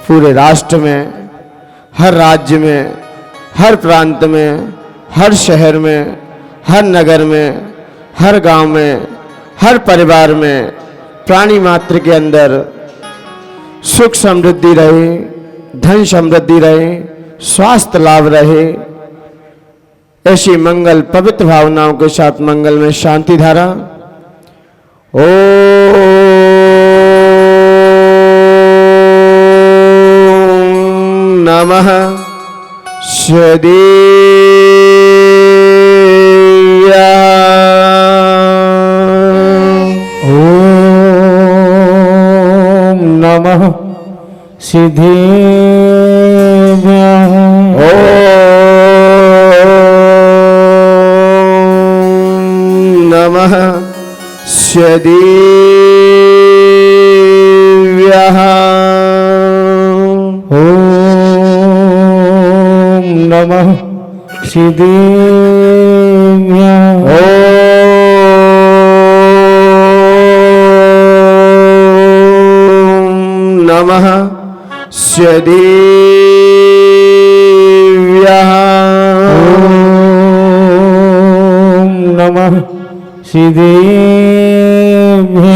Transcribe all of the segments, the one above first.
पूरे राष्ट्र में, हर राज्य में, हर प्रांत में, हर शहर में, हर नगर में, हर गांव में, हर परिवार में, प्राणी मात्र के अंदर सुख समृद्धि रहे, धन समृद्धि रहे, स्वास्थ्य लाभ रहे। ऐसी मंगल पवित्र भावनाओं के साथ मंगल में शांति धारा। ओम नमः शिवाय। ओम नमः सिद्धेभ्यः। नमः सदेव्यः। ओम नमः सिद्धेभ्यः। ओम नमः सदेव्यः। ओम नमः सिद्धेभ्यः।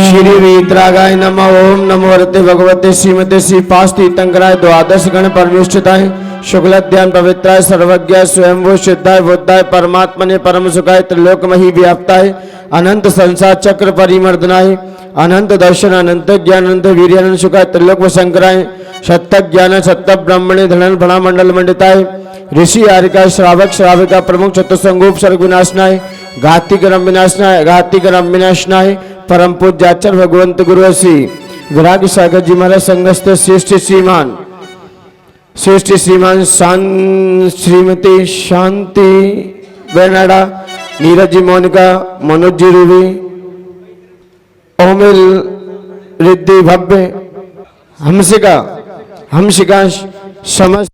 श्री वीतरागाय नमः। ओम नमो वरते भगवते श्रीमते श्री पास्ति तंकराय द्वादश गण परमेष्ठिताय शुक्लध्यान पवित्राय सर्वज्ञाय स्वयंभू सिद्धाय बुद्धाय परमात्मने परम सुखाय त्रिलोकमहि व्याप्ताय अनंत संसार चक्र परिमर्दनाय अनंत दर्शन अनंत ज्ञान अनंत वीर्य अनंत सुखाय त्रिलोक शंकराय सत्य ज्ञान सत्य ब्रह्मणे धनन भणा मंडल मंडिताय ऋषि आरिका श्रावक श्राविका प्रमुख चतुसंगोप सर्ग विनाशनाय घाती करम विनाशनाय घाती करम विनाशनाय परम पूज्याचार्य भगवंत गुरु श्री विराग सागर जी महाराज संघस्थ श्रेष्ठ श्रीमान श्रीमती शांति बेनाडा नीरज जी मोनिका मनोज जी रूबी ओमिल रिद्धि भव्य हमसिका समस्त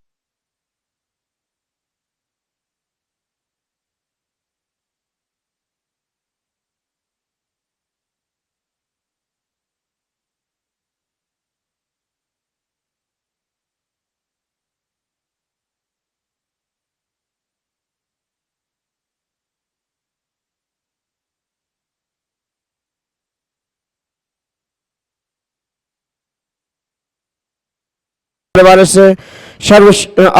से सर्व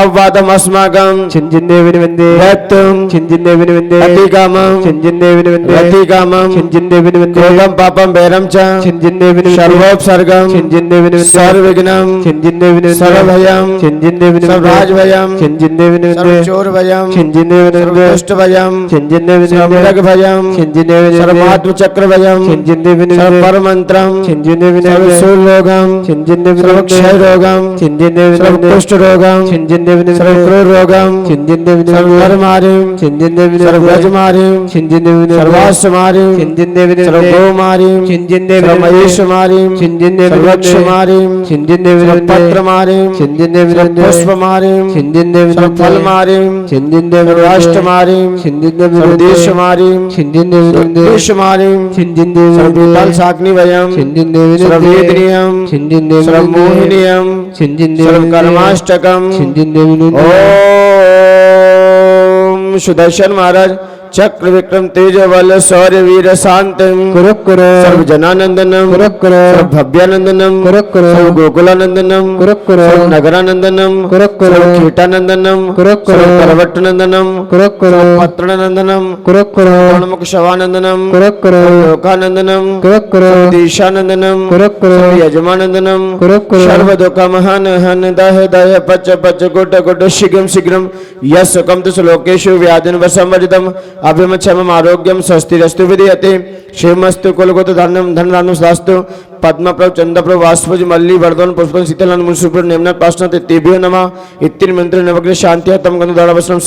अववादम अस्माकं चिंजिन्ने विनिवन्दे भक्तम चिंजिन्ने विनिवन्दे अतिकामं चिंजिन्ने विनिवन्दे अतिकामं चिंजिन्ने विनिवन्दे क्रोधं पापं भैरं च चिंजिन्ने विनिवन्दे सर्वोपसर्गं चिंजिन्ने विनिवन्दे सर्वविघ्नं चिंजिन्ने विनिवन्दे सर्वभयं चिंजिन्ने विनिवन्दे सर्वराजभयं चिंजिन्ने विनिवन्दे सर्वचोरभयं चिंजिन्ने विनिवन्दे सर्वदुष्टभयं चिंजिन्ने विनिवन्दे सर्वमृगभयं चिंजिन्ने विनिवन्दे सर्वात्मचक्रभयं चिंजिन्ने विनिवन्दे सर्वपरमन्त्रं चिंजिन्ने विनिवन्दे सर्वशूलरोगं चिंजिन्ने विनिवन्दे सर्वक्षयरोगं चिंजिन्ने विनिवन्दे सर्वकुष्ठरोगं चिंजिन्ने विनिवन्दे सर्वक्रोधरोगं चिंजिन्ने विनिवन्दे सर्वधर्मारिं चिंजिन्ने विनिवन्दे सर्वव्रजमारिं चिंजिन्ने विनिवन्दे सर्वाश्वमारिं चिंजिन्ने विनिवन्दे सर्वगोमारिं चिंजिन्ने विनिवन्दे सर्वमहेशमारिं चिंजिन्ने विनिवन्दे सर्वक्षमारिं चिंजिन्ने विनिवन्दे सर्वपत्रमारिं चिंजिन्ने विनिवन्दे सर्वपुष्पमारिं चिंजिन्ने विनिवन्दे सर्वफलमारिं चिंजिन्ने विनिवन्दे सर्वाष्टमारिं चिंजिन्ने विनिवन्दे सर्वदेशमारिं चिंजिन्ने विनिवन्दे देशमारिं चिंजिन्ने विनिवन्दे सर्वभूतालसाग्निवयं चिंजिन्ने विनिवन्दे सर्ववेदनीयं चिंजिन्ने विनिवन्दे सर्वमोहिनीयं चिंजिन्ने सर्वकर्माष्टकं चिंजिन्ने विनिवन्दे ओम सुदर्शन महाराज चक्र विक्रम तेज बल शौर्य वीर शांतम कुरुकुर सर्व जनानंदनम कुरुकुर सर्व भव्यानंदनम कुरुकुर सर्व गोकुलानंदनम कुरुकुर सर्व नगरानंदनम कुरुकुर सर्व कीटानंदनम कुरुकुर सर्व पर्वतनंदनम कुरुकुर पत्रनंदनम कुरुकुर कर्णमुख शवानंदनम कुरुकुर लोकानंदनम कुरुकुर दिशानंदनम कुरुकुर यजमानंदनम कुरुकुर सर्व दुख महान हन दह दह पच पच गुट गुट शीघ्रम शीघ्रम यस सुखम तु श्लोकेषु व्याधिन वसंवर्जितम अभिमक्षमम आरोग्यम स्वस्तिरस्तु विधीयते क्षेमस्तु कुलगुत धनम धनदानं सदास्तु पद्मप्रभ चंद्रप्रभ वाष्पज मल्ली वर्धन पुष्पन शीतलन मुंसुपुर नेमनाथ पाशनाथ तेभ्यो नमः इत्तिर मंत्र नवग्रह शांति तम गंध दाड़वस्त्रम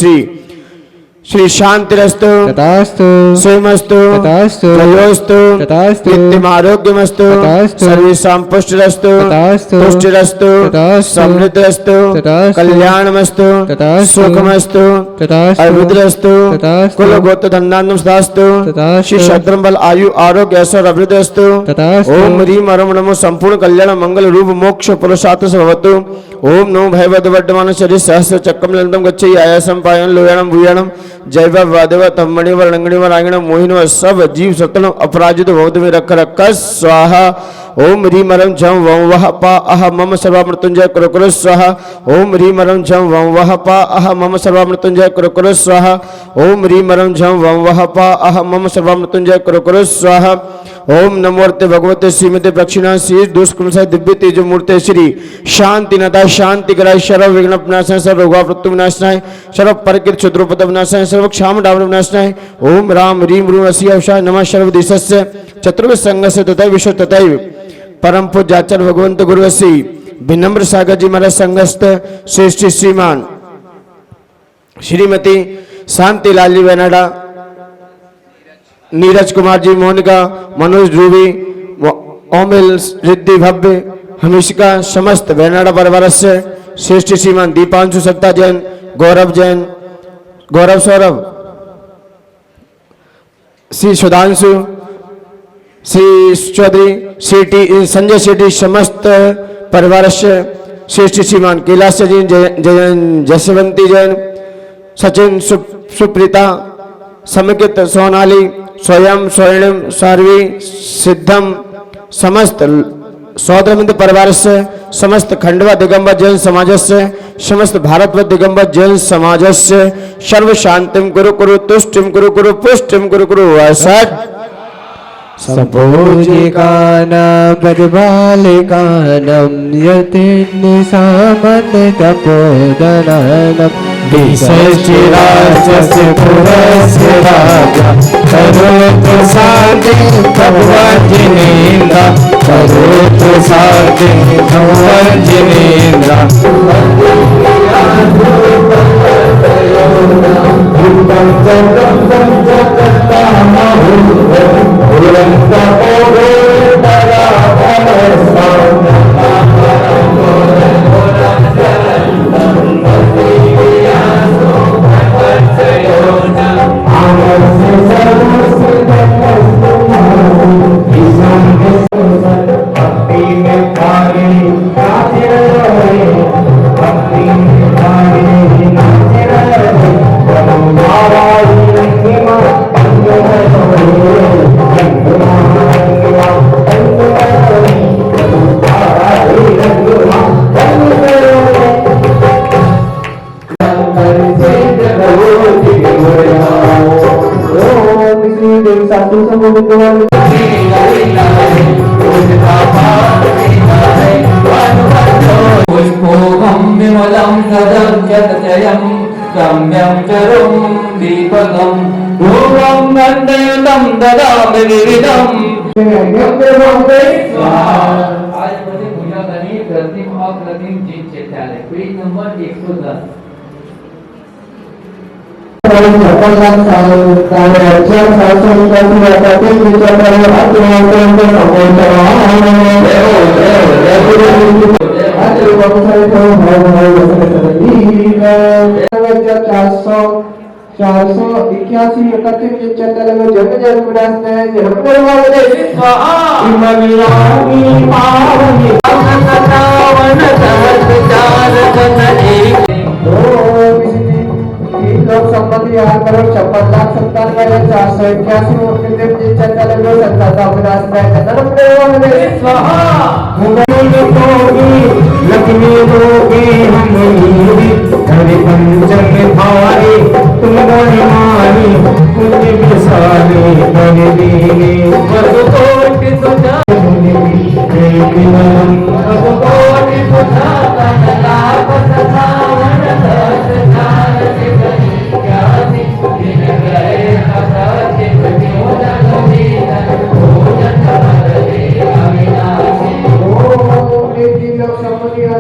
श्री शांतिरस्तु तथास्तु सोमस्तु तथास्तु जयोस्तु तथास्तु नित्यम आरोग्यमस्तु तथास्तु सर्वेषां पुष्टिरस्तु तथास्तु पुष्टिरस्तु तथास्तु समृद्धिरस्तु तथास्तु कल्याणमस्तु तथास्तु सुखमस्तु तथास्तु अभिवृद्धिरस्तु तथास्तु कुलगोत्र धनान्नं सदास्तु तथास्तु श्री शत्रम बल आयु आरोग्य ऐश्वर्य अभिवृद्धिरस्तु तथास्तु ओम ह्रीं परम नमो संपूर्ण कल्याण मंगल रूप मोक्ष पुरुषार्थ भवतु ओम नमो भयवद्वर्धमान शरीर सहस्र चक्रम लंदम गच्छे आयासम पायन लोयाणम भूयाणम जैव वादेव तमणि वर्णंगणि वरांगण मोहिनो सब जीव सतन अपराजित भवत में रख रख स्वाहा ओम ह्रीम रम झम वम वह पा अह मम सर्वा मृत्युंजय कुरु कुरु स्वाहा ओम ह्रीम रम झम वम वह पा अह मम सर्वा मृत्युंजय कुरु कुरु स्वाहा ओम ह्रीम रम झम वम वह पा अह मम सर्वा मृत्युंजय कुरु कुरु स्वाहा ओम नमोर्ते भगवते श्रीमते प्रक्षिणा श्री दुष्कृमसा दिव्य तेज मूर्ते श्री शांति नदा शांति कराय सर्व विघ्न विनाशाय सर्व रोग प्रत्यु विनाशनाय सर्व परकृत शत्रुपद विनाशनाय सर्व क्षाम डावन विनाशनाय ओम राम ह्रीम ह्रूम असी अवशाय नमः सर्वदेशस्य चतुर्विध संघस्य तथा विश्व तथा परम पूज्य आचार्य भगवंत गुरुवसी विनम्र सागर जी महाराज संघस्थ श्रेष्ठ श्रीमान श्रीमती शांति लाल जी बेनाडा नीरज कुमार जी मोनिका मनोज ध्रुवी ओमिल रिद्धि भव्य हमिशिका समस्त बेनाडा परिवार से श्रेष्ठ श्रीमान दीपांशु सत्ता जैन गौरव सौरभ श्री सुधांशु श्री चौधरी शेट्टी संजय शेट्टी समस्त परिवार से श्रेष्ठ श्रीमान कैलाश जैन जैन जसवंती जैन सचिन सुप्रीता समिकित सोनाली स्वयं स्वर्णिम सार्वी सिद्धम समस्त सौदरमिंद परिवार से समस्त खंडवा दिगंबर जैन समाज से समस्त भारत दिगंबर जैन समाज से सर्व शांतिम कुरु कुरु तुष्टिम कुरु कुरु पुष्टिम कुरु कुरु असत संपूजिकानां परिपालिकानां यतिन्निसामन्नितपोदनानां विषष्टिराजस्य पुरस्य राजा करोतु शान्तिं भगवज्जिनेन्द्र करोतु शान्तिं भगवज्जिनेन्द्र पुष्पोहं विमलं सदं रम्यं चरुं दीपकं पूर्वं गन्धयुतं ददामि विविधम् आज मुझे पूजा करनी प्रतिम और प्रतिम जीत चेताले पेज नंबर 110 481 जन्म जन्म लोक संपत्ति 8 भारी तुम मानी पुण्य विसारी बने दीने भगवती सुधा भगवती सुधा लाभ सधावन दस चार सिद्धि ज्ञानी दिन गए असाध्य भोजन दीन भोजन हरे अविनाशी लोक संपत्ति 8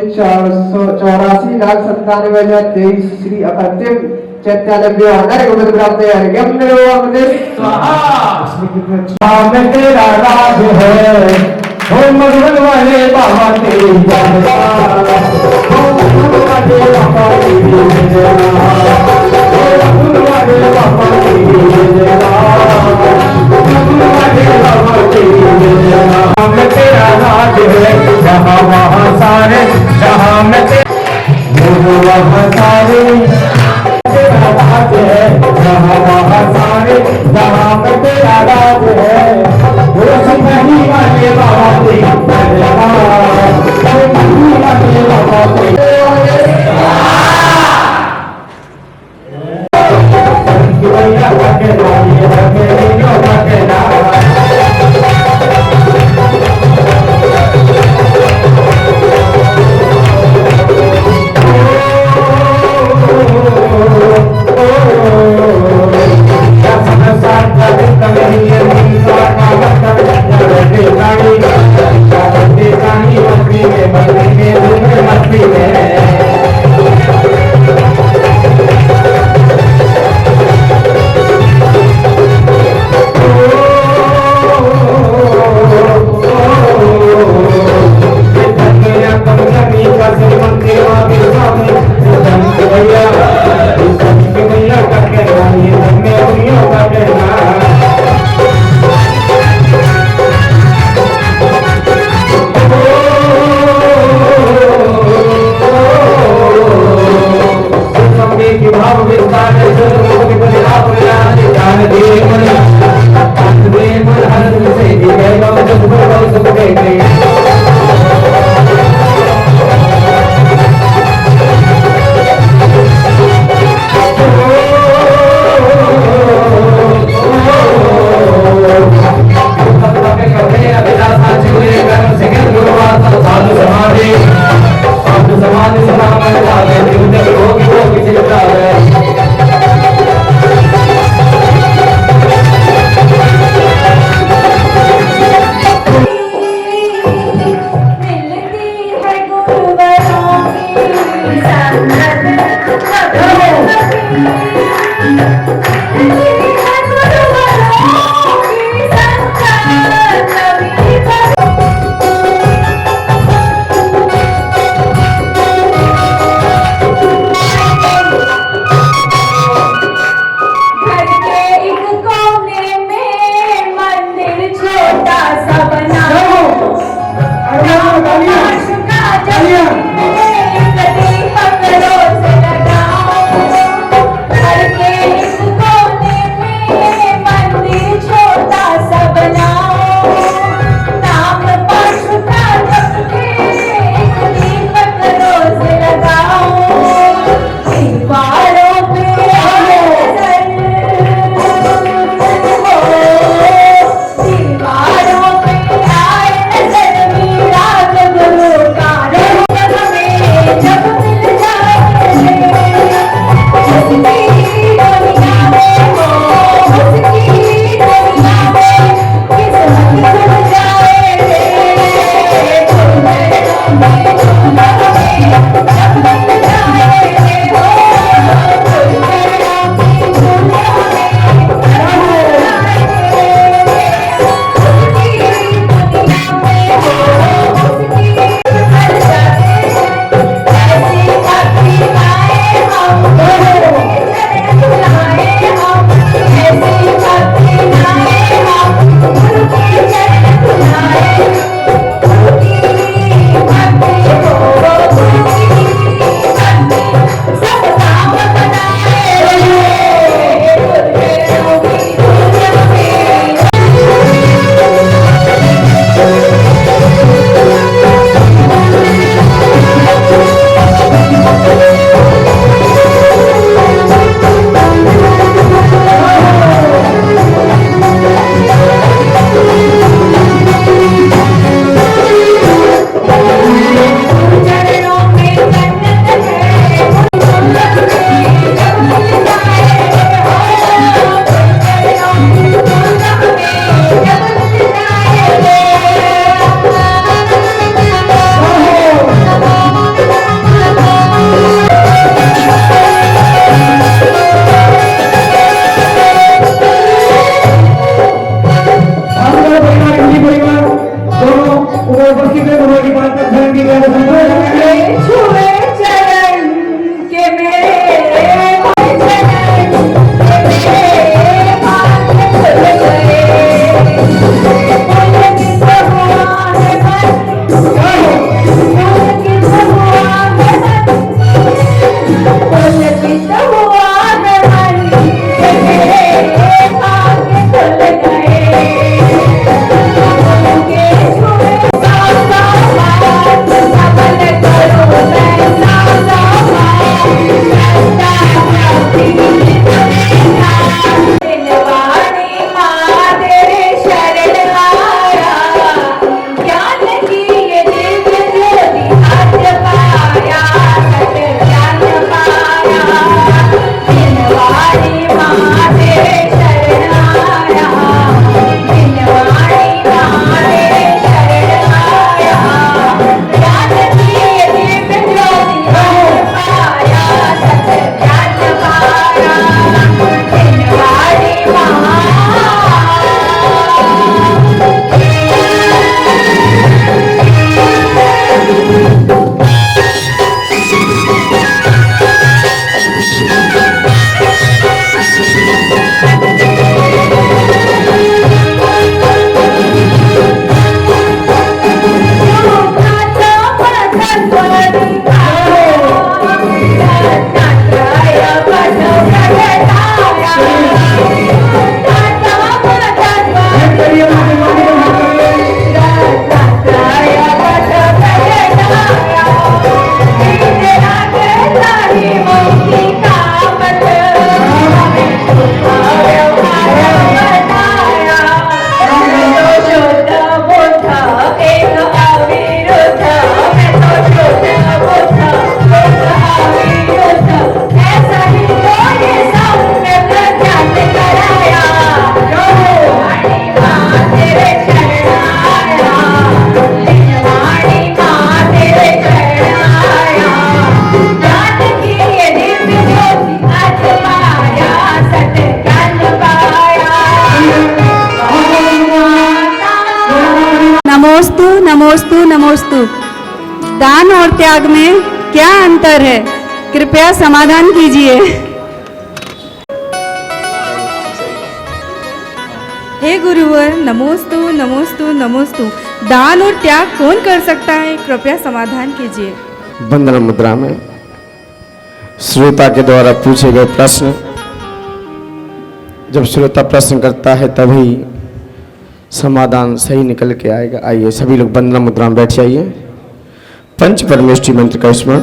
₹84,97,023 श्री अकतिम चैत्यालय विवाह गोविंद प्राप्त है यम नमो अमृत स्वाहा में तेरा राज है हो मगन वाले बाबा तेरी जानता हो मगन वाले बाबा तेरी जानता हो मगन वाले बाबा तेरी जानता मगन वाले बाबा तेरी जानता में तेरा राज है जहाँ वहाँ सारे जहाँ में वहाँ सारे तेरा राज है जहाँ वहाँ सारे जहाँ में तेरा राज है वो नहीं वाले बाबा तेरी जानता वो नहीं वाले बाबा तेरी भैया उपस्थित भगवान की बात पर धर्म की ज्ञान संतोष छुए चरण के मेरे चरण के मेरे भाग्य खुल गए पुलकित हुआ है मन पुलकित हुआ है मन पुलकित हुआ है मन के मेरे भाग्य खुल गए उनके छुए नमोस्तु नमोस्तु नमोस्तु। दान और त्याग में क्या अंतर है, कृपया समाधान कीजिए। हे गुरुवर, नमोस्तु नमोस्तु नमोस्तु। दान और त्याग कौन कर सकता है, कृपया समाधान कीजिए। बंदना मुद्रा में श्रोता के द्वारा पूछे गए प्रश्न, जब श्रोता प्रश्न करता है तभी समाधान सही निकल के आएगा। आइए सभी लोग बंदना मुद्रा में बैठ जाइए। पंच परमेष्ठी मंत्र का स्मरण।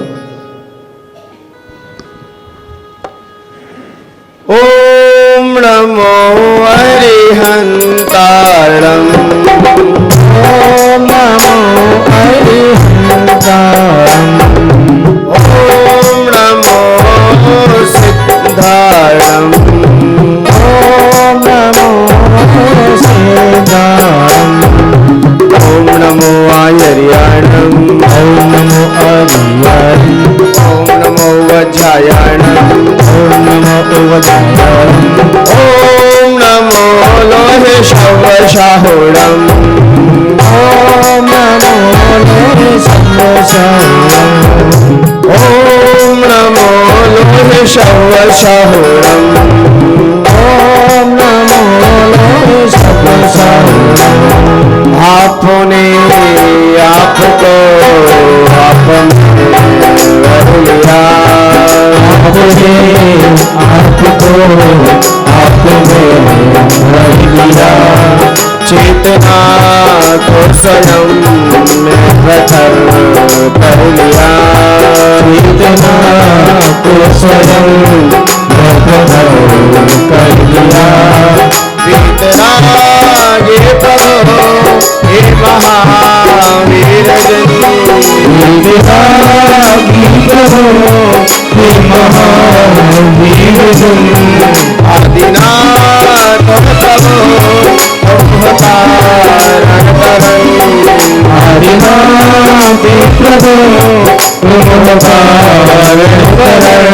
ओम नमो अरिहंतारम, ओम नमो अरिहंतारम, ओम नमो सिद्धारम, ओम नमो सिद्धारम, ओम नमो आयर्याणम, ओम नमो आर्याणम, ओम नमो वज्रायणम, ओम नमो वज्रायणम, ओम नमो लोहे शवशाहुरम, ओम नमो लोहे शवशाहुरम, ओम नमो लोहे शवशाहुरम, ओम नमो लोहे शवशाहुरम। आपने आपको आपने रख लिया, आपने आपको आपने रख लिया। चेतना को स्वयं में प्रखर कर लिया, चेतना को स्वयं में प्रखर कर लिया। वीतरागे प्रभो हे महावीर जनी, वीतरागी प्रभो हे महावीर जनी। आदिनाथ प्रभो अवतारण करन, आदिनाथ प्रभो अवतारण करन।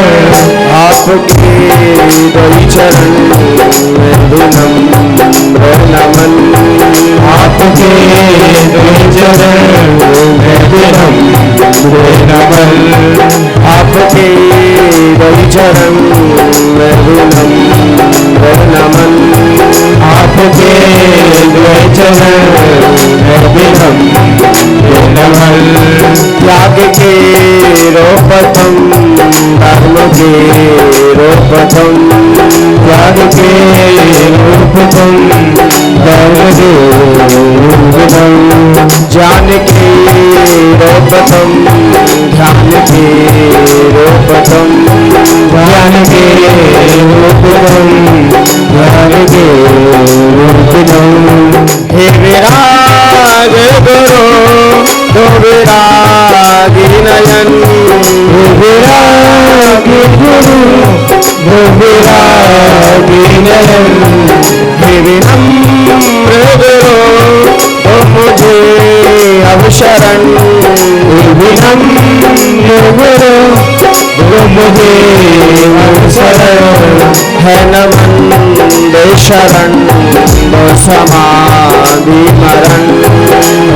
आपके दई चरण में धुनम नमन आपके चरण में विनम्र नमन आपके चरण में विनम्र नमन आपके चरण में विनम्र नमन त्याग के रोपतम धर्म के रोपतम त्याग के रूप तुम धर्म के रूप तुम ज्ञान के रोपतम ध्यान के रोपतम ज्ञान के रूप तुम ज्ञान के रूप तुम हे विराग गुरु तो विरागी नयन विरागी गुरु विरागी नयन हे विनम्र गुरु तो मुझे अब शरण विनम्र गुरु मुझे शरण है नमन दे शरण दो समाधि मरण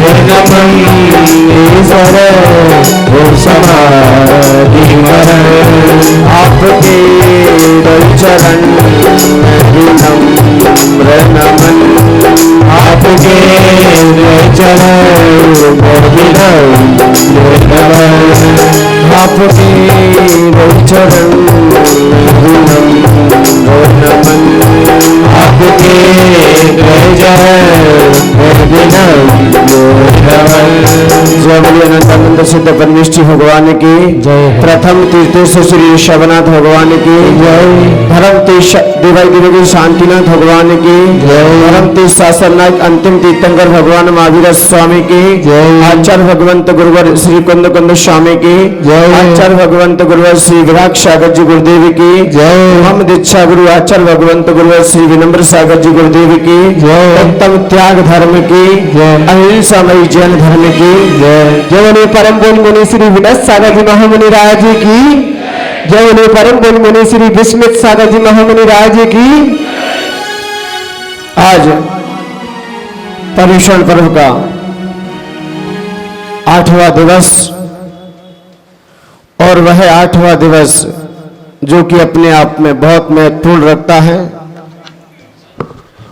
हे नमन शरण हो समाधि मरण आपके दो चरण में विनम्र नमन आपके चरण में विनम्र नमन आपके दो चरण में विनम्र नमन आपके चरण में विनम्र नमन जय बोलिए अनंतानंद सिद्ध परमेष्ठी भगवान की जय। प्रथम तीर्थेश्वर श्री ऋषभनाथ भगवान की जय। धर्म तीर्थ देवाई देवी शांतिनाथ भगवान की जय। धर्म तीर्थ शासननाथ अंतिम तीर्थंकर भगवान महावीर स्वामी की जय। आचार्य भगवंत गुरुवर श्री कुंद कुंद स्वामी की जय। आचार्य भगवंत गुरुवर श्री विराग सागर जी गुरुदेव की जय। हम दीक्षा गुरु आचार्य भगवंत गुरुवर श्री विनम्र सागर जी गुरुदेव की जय। उत्तम त्याग धर्म की जय। अहिंसामयी जैन धर्म की जय जय परम बोल मुनि श्री विनय सागर जी महामुनि राज जी की जय परम बोल मुनि श्री विस्मित सागर जी महामुनि राज जी की। आज पर्युषण पर्व का 8वां दिवस और वह 8वां दिवस जो कि अपने आप में बहुत महत्वपूर्ण रखता है,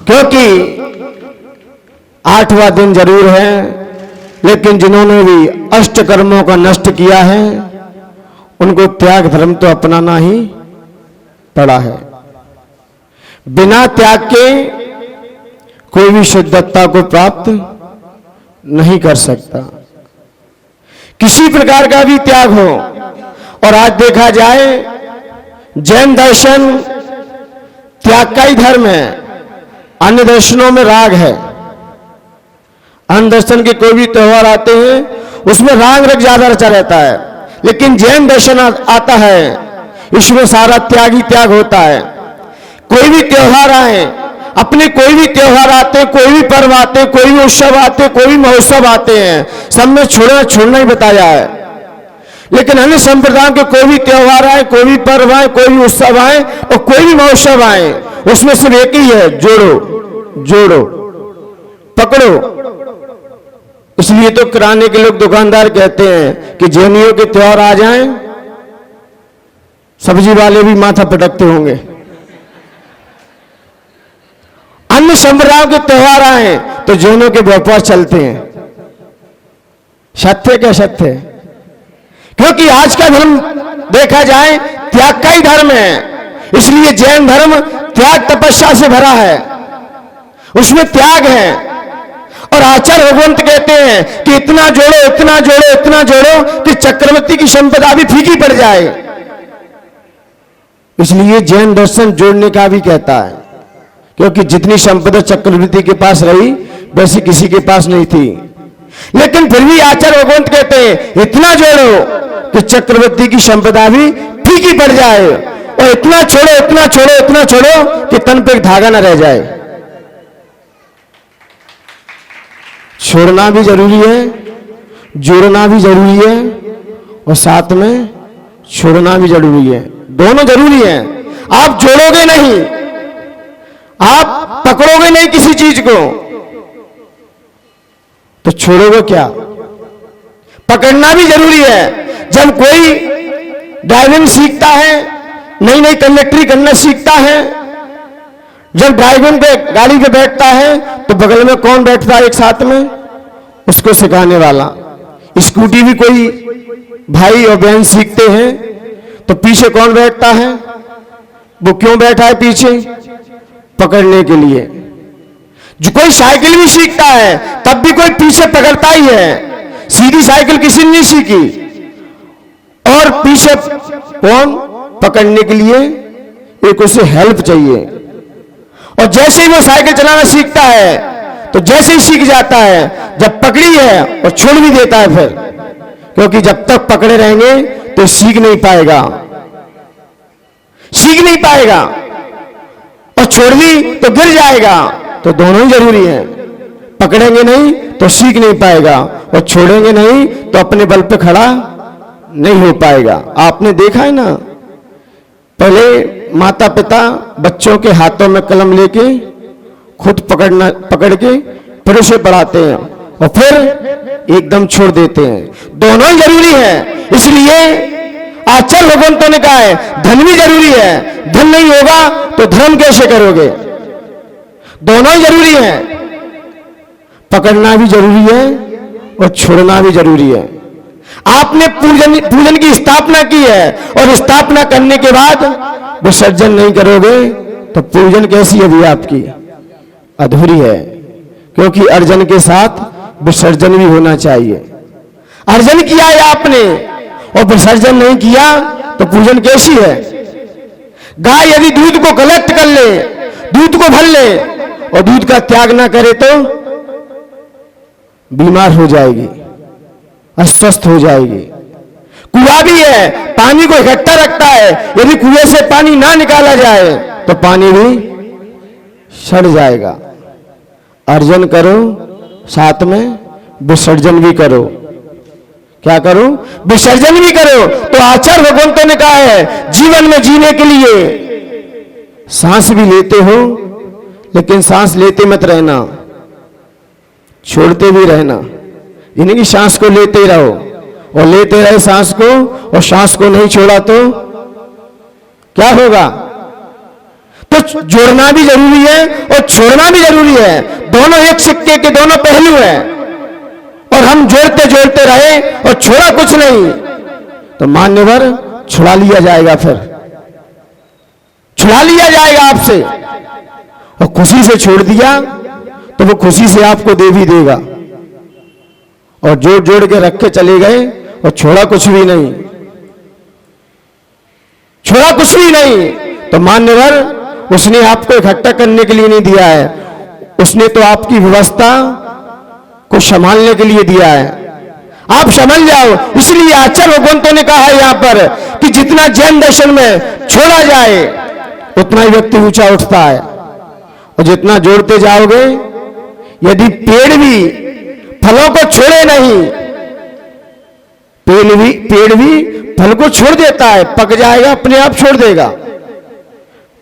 क्योंकि 8वां दिन जरूर है, लेकिन जिन्होंने भी अष्ट कर्मों का नष्ट किया है उनको त्याग धर्म तो अपनाना ही पड़ा है। बिना त्याग के कोई भी शुद्धता को प्राप्त नहीं कर सकता, किसी प्रकार का भी त्याग हो। और आज देखा जाए जैन दर्शन त्याग का ही धर्म है, अन्य दर्शनों में राग है। अन्य दर्शन के कोई भी त्योहार आते हैं उसमें राग रग ज्यादा रचा रहता है, लेकिन जैन दर्शन आता है इसमें सारा त्याग ही त्याग होता है। कोई भी त्योहार आए, अपने कोई भी त्योहार आते हैं, कोई भी पर्व आते हैं, कोई भी उत्सव आते हैं, कोई भी महोत्सव आते हैं, सब में छोड़ना ही बताया है। लेकिन अन्य संप्रदाय के कोई भी त्योहार आए, कोई भी पर्व आए, कोई भी उत्सव आए और कोई भी महोत्सव आए, उसमें सिर्फ एक ही है, जोड़ो पकड़ो। इसलिए तो किराने के लोग दुकानदार कहते हैं कि जैनियों के त्योहार आ जाएं, सब्जी वाले भी माथा पटकते होंगे। अन्य संप्रदायों के त्योहार आए तो जैनों के व्यापार चलते हैं। सत्य क्या सत्य है? क्योंकि आज का धर्म देखा जाए त्याग का ही धर्म है, इसलिए जैन धर्म त्याग तपस्या से भरा है, उसमें त्याग है। और आचार्य भगवंत कहते हैं कि इतना जोड़ो कि चक्रवर्ती की संपदा भी फीकी पड़ जाए। इसलिए जैन दर्शन जोड़ने का भी कहता है, क्योंकि जितनी संपदा चक्रवर्ती के पास रही वैसी किसी के पास नहीं थी। लेकिन फिर भी आचार्य भगवंत कहते हैं इतना जोड़ो कि चक्रवर्ती की संपदा भी फीकी पड़ जाए, और इतना छोड़ो कि तन पे धागा न रह जाए। छोड़ना भी जरूरी है, जोड़ना भी जरूरी है, और साथ में छोड़ना भी जरूरी है। दोनों जरूरी है। आप जोड़ोगे नहीं, आप पकड़ोगे नहीं किसी चीज को तो छोड़ोगे क्या? पकड़ना भी जरूरी है। जब कोई ड्राइविंग सीखता है, नई नई कंडक्टरी करना सीखता है, जब ड्राइविंग पे गाड़ी पे बैठता है तो बगल में कौन बैठता है एक साथ में? उसको सिखाने वाला। स्कूटी भी कोई भाई और बहन सीखते हैं तो पीछे कौन बैठता है? वो क्यों बैठा है पीछे? पकड़ने के लिए। जो कोई साइकिल भी सीखता है तब भी कोई पीछे पकड़ता ही है। सीधी साइकिल किसी ने नहीं सीखी, और पीछे कौन? पकड़ने के लिए एक उसे हेल्प चाहिए। और जैसे ही वो साइकिल चलाना सीखता है तो जैसे ही सीख जाता है, जब पकड़ी है और छोड़ भी देता है फिर, क्योंकि जब तक पकड़े रहेंगे तो सीख नहीं पाएगा, सीख नहीं पाएगा। और छोड़ दी तो गिर जाएगा। तो दोनों ही जरूरी है। पकड़ेंगे नहीं तो सीख नहीं पाएगा, और छोड़ेंगे नहीं तो अपने बल पे खड़ा नहीं हो पाएगा। आपने देखा है ना, पहले माता पिता बच्चों के हाथों में कलम लेके खुद पकड़ के फिर उसे पढ़ाते हैं और फिर एकदम छोड़ देते हैं। दोनों ही जरूरी है। इसलिए आचार्य भगवंतों ने कहा है धन भी जरूरी है। धन नहीं होगा तो धर्म कैसे करोगे? दोनों ही जरूरी है। पकड़ना भी जरूरी है और छोड़ना भी जरूरी है। आपने पूजन की स्थापना की है और स्थापना करने के बाद विसर्जन नहीं करोगे तो पूजन कैसी है भी आपकी? अधूरी है। क्योंकि अर्जन के साथ विसर्जन भी होना चाहिए। अर्जन किया है आपने और विसर्जन नहीं किया तो पूजन कैसी है? गाय यदि दूध को कलेक्ट कर ले, दूध को भर ले और दूध का त्याग ना करे तो बीमार हो जाएगी, अस्वस्थ हो जाएगी। कुआं भी है, पानी को इकट्ठा रखता है। यदि कुएं से पानी ना निकाला जाए तो पानी भी सड़ जाएगा। अर्जन करो, साथ में विसर्जन भी करो। क्या करो? विसर्जन भी करो। तो आचार्य भगवंतों ने कहा है जीवन में जीने के लिए सांस भी लेते हो, लेकिन सांस लेते मत रहना, छोड़ते भी रहना। यानी कि सांस को लेते रहो और लेते रहे सांस को, और सांस को नहीं छोड़ा तो क्या होगा? तो जोड़ना भी जरूरी है और छोड़ना भी जरूरी है। दोनों एक सिक्के के दोनों पहलू हैं। और हम जोड़ते जोड़ते रहे और छोड़ा कुछ नहीं तो मान्यवर छुड़ा लिया जाएगा, फिर छुड़ा लिया जाएगा आपसे। और खुशी से छोड़ दिया तो वो खुशी से आपको दे भी देगा। और जोड़ जोड़ के रख के चले गए और छोड़ा कुछ भी नहीं, छोड़ा कुछ भी नहीं तो मान्यवर उसने आपको इकट्ठा करने के लिए नहीं दिया है, उसने तो आपकी व्यवस्था को संभालने के लिए दिया है। आप समझ जाओ। इसलिए आचार्य भगवंतों ने कहा है यहां पर कि जितना जैन दर्शन में छोड़ा जाए उतना ही व्यक्ति ऊंचा उठता है। और जितना जोड़ते जाओगे, यदि पेड़ भी फलों को छोड़े नहीं, पेड़ भी फल को छोड़ देता है, पक जाएगा अपने आप छोड़ देगा।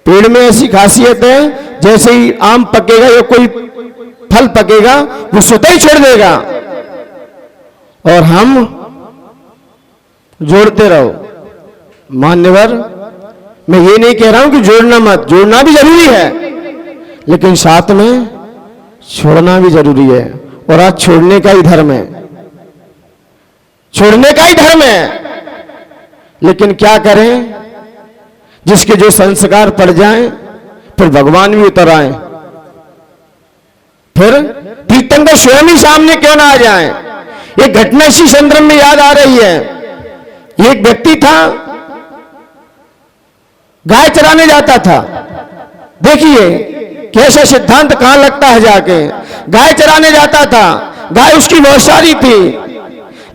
पेड़ में ऐसी खासियत है जैसे ही आम पकेगा या कोई फल पकेगा वो स्वतः ही छोड़ देगा। और हम जोड़ते रहो। मान्यवर, मैं ये नहीं कह रहा हूं कि जोड़ना मत, जोड़ना भी जरूरी है, लेकिन साथ में छोड़ना भी जरूरी है। और आज छोड़ने का ही धर्म है, छोड़ने का ही धर्म है। लेकिन क्या करें, जिसके जो संस्कार पड़ जाएं फिर भगवान भी उतर आए, फिर तीर्थंकर स्वयं ही सामने क्यों ना आ जाए। एक घटना इसी संदर्भ में याद आ रही है। एक व्यक्ति था, गाय चराने जाता था। देखिए कैसा सिद्धांत कहां लगता है जाके। गाय चराने जाता था, गाय उसकी बहुत सारी थी,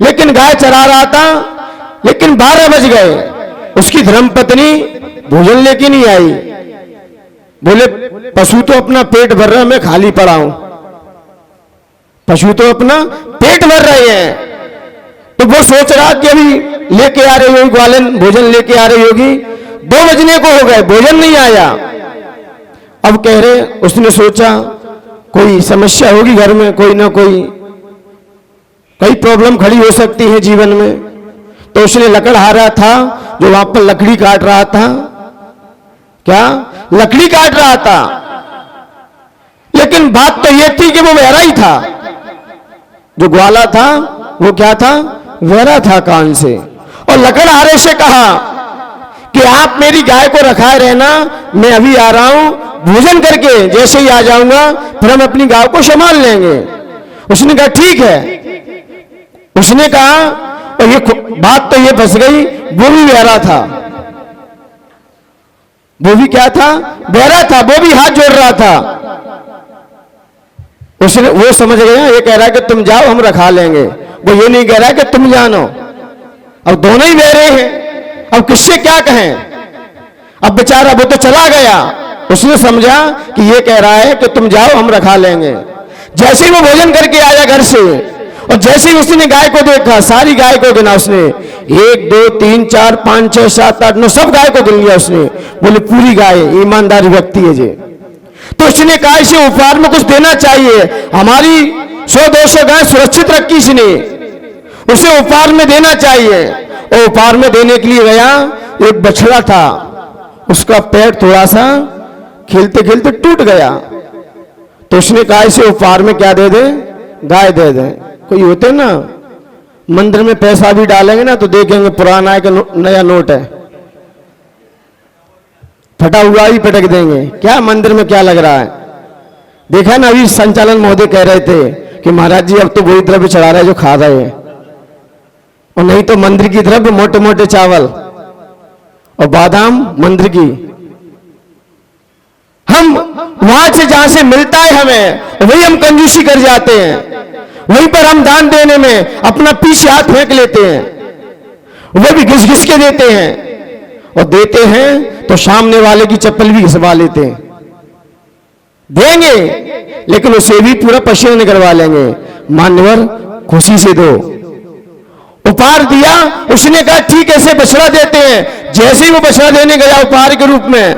लेकिन गाय चरा रहा था, लेकिन 12 बज गए। उसकी धर्मपत्नी भोजन लेके नहीं आई। बोले पशु तो अपना पेट भर रहा है, मैं खाली पड़ा हूं। पशु तो अपना पेट भर रहे हैं। तो वो सोच रहा कि अभी लेके आ रही होगी ग्वालन, भोजन लेके आ रही होगी। 2 बजने को हो गए, भोजन नहीं आया। अब कह रहे, उसने सोचा कोई समस्या होगी घर में, कोई ना कोई प्रॉब्लम खड़ी हो सकती है जीवन में। तो उसने लकड़हारा था जो वहां पर लकड़ी काट रहा था, क्या लकड़ी काट रहा था, लेकिन बात तो यह थी कि वो बहरा ही था। जो ग्वाला था वो क्या था, बहरा था कान से। और लकड़हारे से कहा कि आप मेरी गाय को रखाए रहना, मैं अभी आ रहा हूं, भोजन करके जैसे ही आ जाऊंगा फिर हम अपनी गाय को संभाल लेंगे। उसने कहा ठीक है। उसने कहा, और ये बात तो ये फंस गई, वो भी बहरा था। वो भी क्या था, बहरा था, वो भी हाथ जोड़ रहा था। उसने, वो समझ गया ये कह रहा है कि तुम जाओ हम रखा लेंगे, वो ये नहीं कह रहा है कि तुम जानो। अब दोनों ही बहरे हैं, अब किससे क्या कहें। अब बेचारा वो तो चला गया, उसने समझा कि ये कह रहा है कि तुम जाओ हम रखा लेंगे। जैसे ही वो भोजन करके आया घर से, और जैसे ही उसने गाय को देखा, सारी गाय को गिना उसने, 1 2 3 4 5 6 7 8 9 सब गाय को गिन लिया उसने। बोले पूरी गाय, ईमानदारी व्यक्ति है जी। तो उसने कहा इसे उपहार में कुछ देना चाहिए, हमारी 100-200 गाय सुरक्षित रखी इसने, उसे उपहार में देना चाहिए। और उपहार में देने के लिए गया, एक बछड़ा था, उसका पैर थोड़ा सा खेलते खेलते टूट गया। तो उसने कहा इसे उपहार में क्या दे दे, गाय दे दे। कोई होते ना मंदिर में पैसा भी डालेंगे ना तो देखेंगे पुराना है कि नया नोट है, फटा हुआ ही पटक देंगे, क्या मंदिर में क्या लग रहा है। देखा ना, अभी संचालन महोदय कह रहे थे कि महाराज जी अब तो वही द्रव्य चढ़ा रहे हैं जो खा रहे हैं, और नहीं तो मंदिर की तरफ मोटे मोटे चावल और बादाम मंदिर की। हम वहां से जहां से मिलता है हमें वही हम कंजूसी कर जाते हैं, वहीं पर हम दान देने में अपना पीछे हाथ फेंक लेते हैं, वो भी घिस घिस के देते हैं, और देते हैं तो सामने वाले की चप्पल भी घिसवा लेते हैं। देंगे लेकिन उसे भी पूरा पसीना निकलवा लेंगे। मान्यवर खुशी से दो। उपहार दिया, उसने कहा ठीक है, से बछड़ा देते हैं। जैसे ही वो बछड़ा देने गया उपहार के रूप में,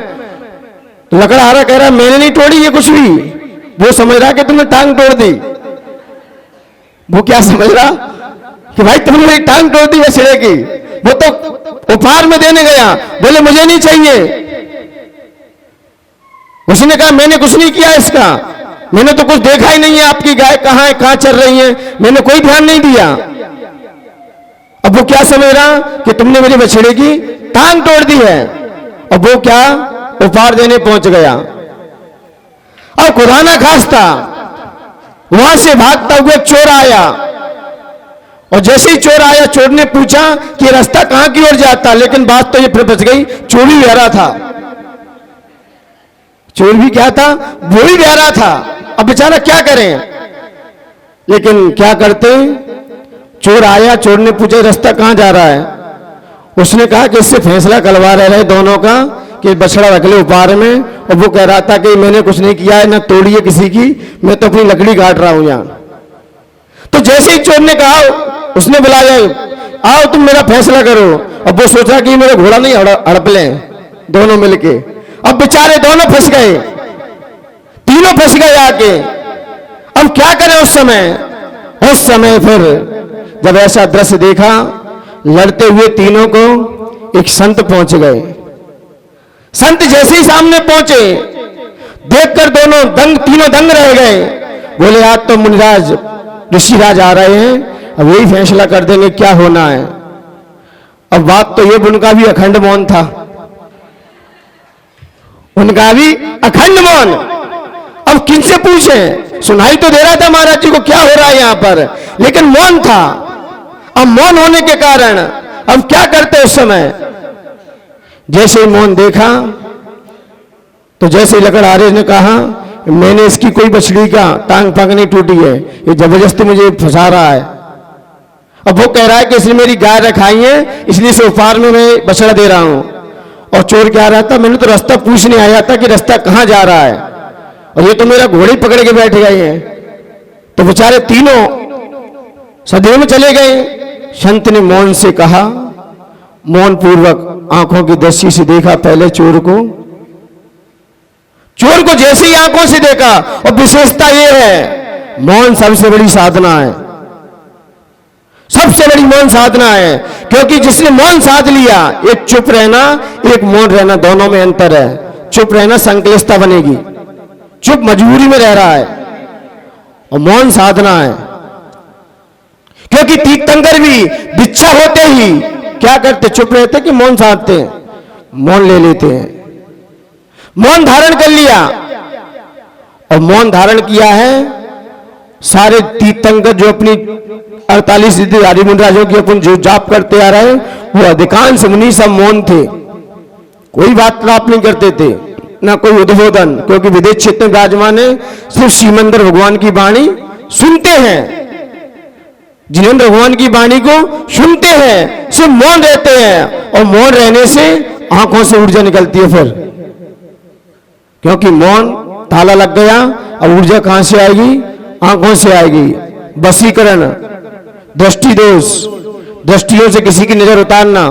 तो लकड़हारा कह रहा मैंने नहीं तोड़ी ये कुछ भी। वो समझ रहा कि तुमने टांग तोड़ दी। वो क्या समझ रहा कि भाई तुमने मेरी टांग तोड़ दी बछड़े की। वो तो उपहार में देने गया, बोले मुझे नहीं चाहिए। उसने कहा मैंने कुछ नहीं किया इसका, मैंने तो कुछ देखा ही नहीं है, आपकी गाय कहां है, कहां चल रही है, मैंने कोई ध्यान नहीं दिया। अब वो क्या समझ रहा कि तुमने मेरे बछड़े की टांग तोड़ दी है। अब वो क्या उपहार देने पहुंच गया। और खुदा ना खास्ता वहां से भागता हुआ चोर आया, और जैसे ही चोर आया, चोर ने पूछा कि रास्ता कहां की ओर जाता, लेकिन बात तो ये फिर बच गई, चोर भी बहरा था। चोर भी क्या था, वो भी बहरा था। अब बेचारा क्या करें, लेकिन क्या करते, चोर आया, चोर ने पूछा रास्ता कहां जा रहा है। उसने कहा कि इससे फैसला करवा रहे दोनों का कि बछड़ा रख ले उपहार में। और वो कह रहा था कि मैंने कुछ नहीं किया है, ना तोड़ी है किसी की, मैं तो अपनी लकड़ी काट रहा हूं यहां। तो जैसे ही चोर ने कहा, उसने बुलाया, आओ तुम मेरा फैसला करो। अब वो सोचा कि मेरा घोड़ा नहीं हड़प ले दोनों मिलके। अब बेचारे दोनों फंस गए, तीनों फंस गए आके। अब क्या करें उस समय फिर जब ऐसा दृश्य देखा, लड़ते हुए तीनों को एक संत पहुंच गए। संत जैसे ही सामने पहुंचे, देखकर तीनों दंग रह गए। बोले आज तो मुनिराज ऋषिराज आ रहे हैं, अब यही फैसला कर देंगे क्या होना है। अब बात तो ये, उनका भी अखंड मौन था, उनका भी अखंड मौन। अब किनसे पूछे, सुनाई तो दे रहा था महाराज जी को क्या हो रहा है यहां पर, लेकिन मौन था। अब मौन होने के कारण अब क्या करते उस समय, जैसे मौन देखा तो जैसे लकड़हारे ने कहा मैंने इसकी कोई बछड़ी का टांग पांग नहीं टूटी है, ये जबरदस्ती मुझे फंसा रहा है। अब वो कह रहा है कि इसने मेरी गाय रखाई है, इसलिए इसे उपहार में मैं बछड़ा दे रहा हूं। और चोर क्या रहा था, मैंने तो रास्ता पूछने आया था कि रास्ता कहां जा रहा है, और ये तो मेरा घोड़े पकड़ के बैठ गए हैं। तो बेचारे तीनों सदैव में चले गए। संत ने मौन से कहा, मौन पूर्वक आंखों की दृष्टि से देखा पहले चोर को। चोर को जैसे ही आंखों से देखा, और विशेषता ये है मौन सबसे बड़ी साधना है, सबसे बड़ी मौन साधना है। क्योंकि जिसने मौन साध लिया, एक चुप रहना एक मौन रहना, दोनों में अंतर है। चुप रहना संकलिष्टता बनेगी, चुप मजबूरी में रह रहा है, और मौन साधना है। क्योंकि तीर्थंकर भी दीक्षा होते ही क्या करते, चुप रहते कि मौन साधते हैं, मौन ले लेते हैं। मौन धारण कर लिया, और मौन धारण किया है सारे तीर्थंकर जो अपनी 48 सिद्धि आदि मुनिराजों की अपन जो जाप करते आ रहे हैं, वो अधिकांश मुनि सब मौन थे, कोई वार्तालाप नहीं करते थे, ना कोई उद्बोधन। क्योंकि विदेश क्षेत्र में विराजमान है, सिर्फ श्रीमंदिर भगवान की वाणी सुनते हैं, जिनेंद्र भगवान की वाणी को सुनते हैं, सिर्फ मौन रहते हैं। और मौन रहने से आंखों से ऊर्जा निकलती है फिर, क्योंकि मौन ताला लग गया, अब ऊर्जा कहां से आएगी, आंखों से आएगी। वशीकरण, दृष्टि दोष, दृष्टियों से किसी की नजर उतारना,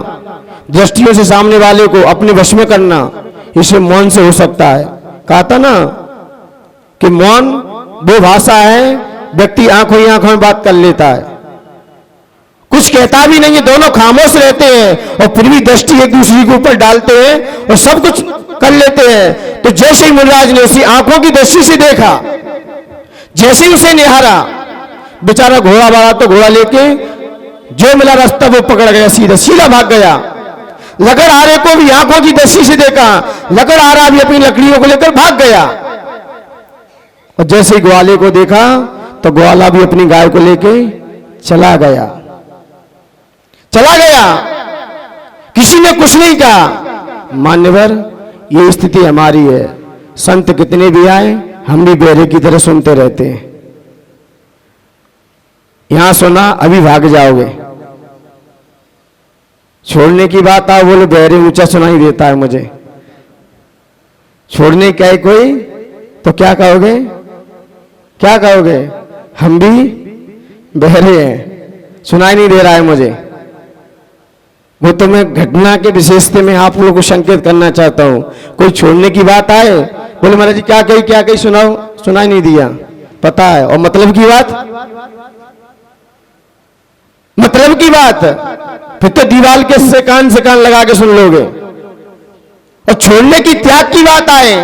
दृष्टियों से सामने वाले को अपने वश में करना, इसे मौन से हो सकता है। कहा था ना कि मौन वो भाषा है, व्यक्ति आंखों ही आंखों में बात कर लेता है, कुछ कहता भी नहीं है, दोनों खामोश रहते हैं, और फिर भी दृष्टि एक दूसरे के ऊपर डालते हैं और सब कुछ कर लेते हैं। तो जैसे ही मुनिराज ने उसी आंखों की दृष्टि से देखा, जैसे ही उसे निहारा, बेचारा घोड़ा वाला तो घोड़ा लेके जो मिला रास्ता वो पकड़ गया, सीधा सीधा भाग गया। लकड़हारे को भी आंखों की दृष्टि से देखा, लकड़हारा भी अपनी लकड़ियों को लेकर भाग गया। और जैसे ही ग्वाले को देखा तो ग्वाला भी अपनी गाय को लेके चला गया, चला गया। किसी ने कुछ नहीं कहा। मान्यवर, ये स्थिति हमारी है, संत कितने भी आए हम भी बेरे की तरह सुनते रहते हैं। यहां सुना अभी भाग जाओगे, छोड़ने की बात आ बोले बेरे ऊंचा सुनाई देता है मुझे, छोड़ने क्या है कोई तो क्या कहोगे, क्या कहोगे, हम भी बहरे हैं, सुनाई नहीं दे रहा है मुझे। वो तो मैं घटना के विशेषते में आप लोगों को संकेत करना चाहता हूं। कोई छोड़ने की बात आए बोले महाराज जी क्या कही सुनाओ, सुनाई नहीं दिया, पता है। और मतलब की बात, मतलब की बात फिर तो दीवाल के से कान लगा के सुन लोगे। और छोड़ने की त्याग की बात आए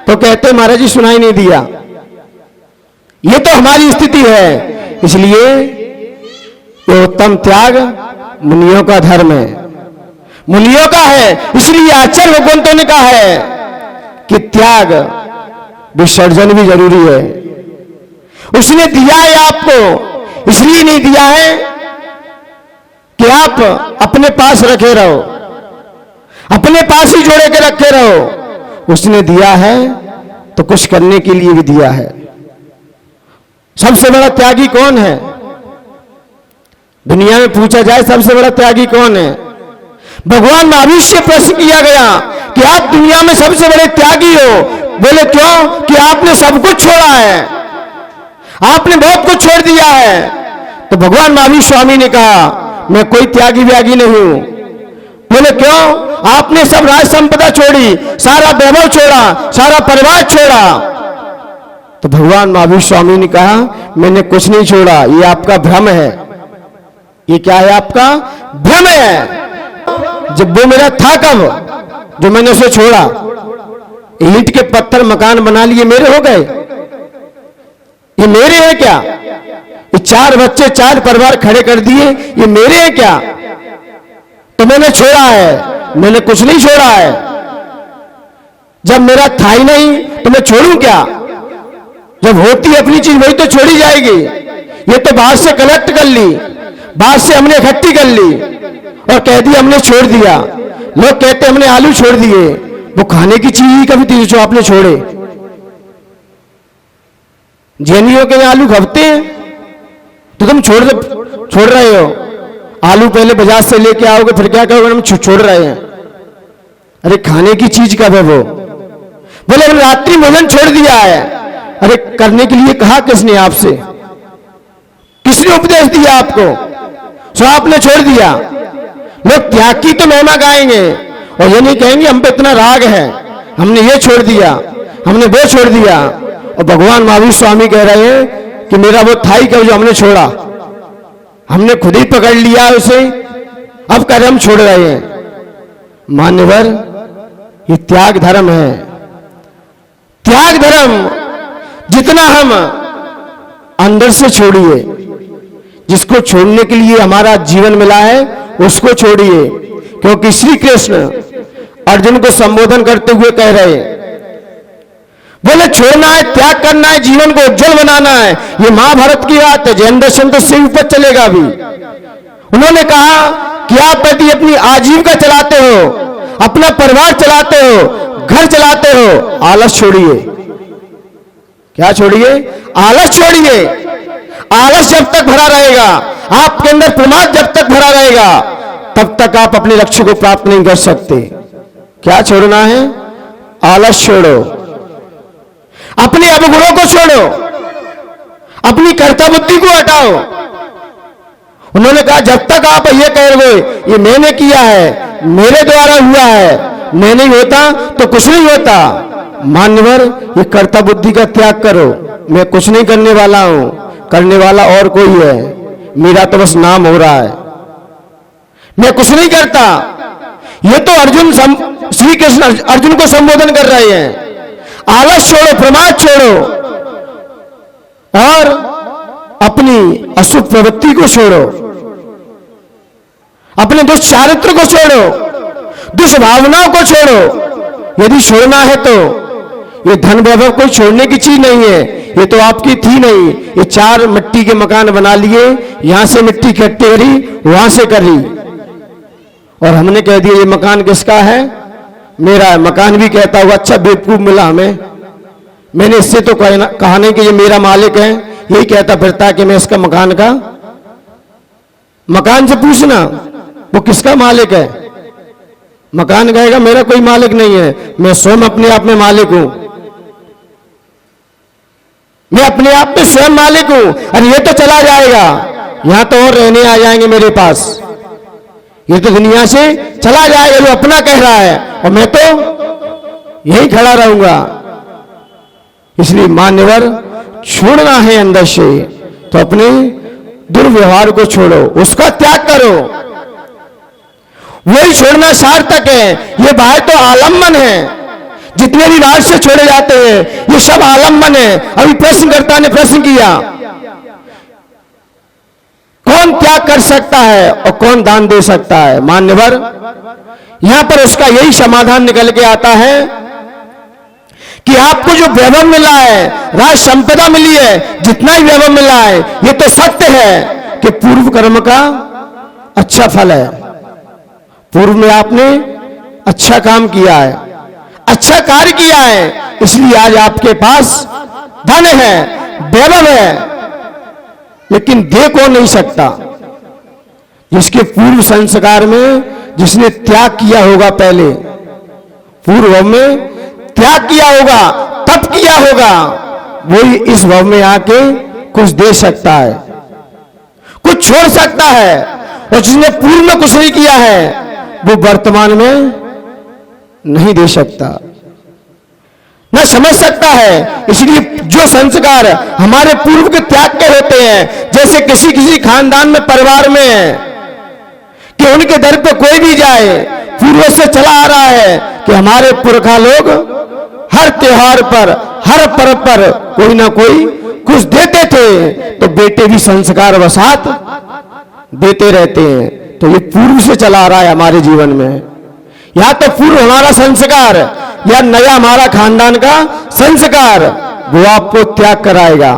तो कहते महाराज जी सुनाई नहीं दिया। ये तो हमारी स्थिति है। इसलिए ये उत्तम त्याग मुनियों का धर्म है, मुनियों का है। इसलिए आचार्य भगवंतों ने कहा है कि त्याग विसर्जन भी जरूरी है। उसने दिया है आपको, इसलिए नहीं दिया है कि आप अपने पास रखे रहो, अपने पास ही जोड़े के रखे रहो। उसने दिया है तो कुछ करने के लिए भी दिया है। सबसे बड़ा त्यागी कौन है? दुनिया में पूछा जाए सबसे बड़ा त्यागी कौन है? भगवान महावीर से प्रश्न किया गया कि आप दुनिया में सबसे बड़े त्यागी हो। बोले क्यों? कि आपने सब कुछ छोड़ा है, आपने बहुत कुछ छोड़ दिया है। तो भगवान महावीर स्वामी ने कहा मैं कोई त्यागी व्यागी नहीं हूं। बोले क्यों? आपने सब राज संपदा छोड़ी, सारा वैभव छोड़ा, सारा परिवार छोड़ा। तो भगवान महावीर स्वामी ने कहा मैंने कुछ नहीं छोड़ा, ये आपका भ्रम है। ये क्या है? आपका भ्रम है। जब वो मेरा था कब जो मैंने उसे छोड़ा? ईंट के पत्थर मकान बना लिए मेरे हो गए? ये मेरे हैं क्या? ये 4 बच्चे 4 परिवार खड़े कर दिए, ये मेरे हैं क्या? तो मैंने छोड़ा है? मैंने कुछ नहीं छोड़ा है। जब मेरा था ही नहीं तो मैं छोड़ूं क्या? जब होती अपनी चीज वही तो छोड़ी जाएगी। ये तो बाहर से कलेक्ट कर ली, बाहर से हमने इकट्ठी कर ली और कह दिया हमने छोड़ दिया। लोग कहते हमने आलू छोड़ दिए, वो खाने की चीज ही कभी थी जो आपने छोड़े? जैनियों के आलू खपते हैं तो तुम छोड़ रहे हो। आलू पहले बाजार से लेके आओगे फिर क्या कहोगे? हम छोड़ रहे हैं। अरे खाने की चीज कब है वो? बोले हमने रात्रि भोजन छोड़ दिया है। अरे करने के लिए कहा किसने आपसे? किसने उपदेश दिया आपको? सो आपने छोड़ दिया। लोग त्याग की तो महिमा गाएंगे और ये नहीं कहेंगे हम पे इतना राग है, हमने ये छोड़ दिया। हमने वो छोड़ दिया। और भगवान महावीर स्वामी कह रहे हैं कि मेरा वो था ही क्या जो हमने छोड़ा, हमने खुद ही पकड़ लिया उसे, अब कर हम छोड़ रहे हैं। मान्यवर, ये त्याग धर्म है। त्याग धर्म जितना हम अंदर से छोड़िए, जिसको छोड़ने के लिए हमारा जीवन मिला है उसको छोड़िए। क्योंकि श्री कृष्ण अर्जुन को संबोधन करते हुए कह रहे हैं, बोले छोड़ना है, त्याग करना है, जीवन को उज्जवल बनाना है। ये महाभारत की बात है, जैन दर्शन तो से ऊपर चलेगा भी। उन्होंने कहा कि आप यदि अपनी आजीविका चलाते हो, अपना परिवार चलाते हो, घर चलाते हो, आलस छोड़िए। क्या छोड़िए? आलस छोड़िए। आलस जब तक भरा रहेगा, आपके अंदर प्रमाद जब तक भरा रहेगा, तब तक आप अपने लक्ष्य को प्राप्त नहीं कर सकते। क्या छोड़ना है? आलस छोड़ो, अपने अवगुणों को छोड़ो, अपनी कर्ता बुद्धि को हटाओ। उन्होंने कहा जब तक आप ये कह रहे ये मैंने किया है, मेरे द्वारा हुआ है, मैं नहीं होता तो कुछ नहीं होता। मान्यवर, ये कर्ता बुद्धि का त्याग करो। मैं कुछ नहीं करने वाला हूं, करने वाला और कोई है, मेरा तो बस नाम हो रहा है, मैं कुछ नहीं करता। ये तो अर्जुन श्री कृष्ण अर्जुन को संबोधन कर रहे हैं। आलस छोड़ो, प्रमाद छोड़ो और अपनी अशुभ प्रवृत्ति को छोड़ो, अपने दुष्चारित्र को छोड़ो, दुष्भावनाओं को छोड़ो। यदि छोड़ना है तो ये धन वैभव कोई छोड़ने की चीज नहीं है, ये तो आपकी थी नहीं। ये 4 मिट्टी के मकान बना लिए, यहां से मिट्टी इकट्ठी करी, वहां से करी, और हमने कह दिया ये मकान किसका है? मेरा है। मकान भी कहता हुआ अच्छा बेवकूफ मिला हमें, मैंने इससे तो कहा नहीं कि ये मेरा मालिक है, यही कहता फिरता कि मैं इसका मकान का। मकान से पूछना वो किसका मालिक है? मकान कहेगा मेरा कोई मालिक नहीं है, मैं स्वयं अपने आप में मालिक हूं, मैं अपने आप में स्वयं मालिक हूं। अरे ये तो चला जाएगा, यहां तो और रहने आ जाएंगे मेरे पास, ये तो दुनिया से चला जाएगा, वो अपना कह रहा है और मैं तो यही खड़ा रहूंगा। इसलिए मान्यवर, छोड़ना है अंदर से तो अपने दुर्व्यवहार को छोड़ो, उसका त्याग करो, वही छोड़ना सार्थक है। ये बाहर तो आलम्बन है, जितने भी बाहर से छोड़े जाते हैं ये सब आलम्बन है। अभी प्रश्नकर्ता ने प्रश्न किया, कौन त्याग कर सकता है और कौन दान दे सकता है? मान्यवर, यहां पर उसका यही समाधान निकल के आता है कि आपको जो वैभव मिला है, राज संपदा मिली है, जितना ही वैभव मिला है, ये तो सत्य है कि पूर्व कर्म का अच्छा फल है। पूर्व में आपने अच्छा काम किया है, अच्छा कार्य किया है, इसलिए आज आपके पास धन है, वैभव है। लेकिन दे कौन नहीं सकता? जिसके पूर्व संस्कार में जिसने त्याग किया होगा, पहले पूर्व में त्याग किया होगा, तप किया होगा, वही इस भव में आके कुछ दे सकता है, कुछ छोड़ सकता है। और जिसने पूर्व में कुछ नहीं किया है वो वर्तमान में नहीं दे सकता, न समझ सकता है। इसलिए जो संस्कार हमारे पूर्व के त्याग के होते हैं, जैसे किसी किसी खानदान में, परिवार में है कि उनके दर पे कोई भी जाए, पूर्व से चला आ रहा है कि हमारे पुरखा लोग हर त्योहार पर, हर पर्व पर कोई ना कोई कुछ देते थे, तो बेटे भी संस्कार वसात देते रहते हैं। तो ये पूर्व से चला आ रहा है हमारे जीवन में। या तो पूर्व हमारा संस्कार या नया हमारा खानदान का संस्कार, वो आपको त्याग कराएगा,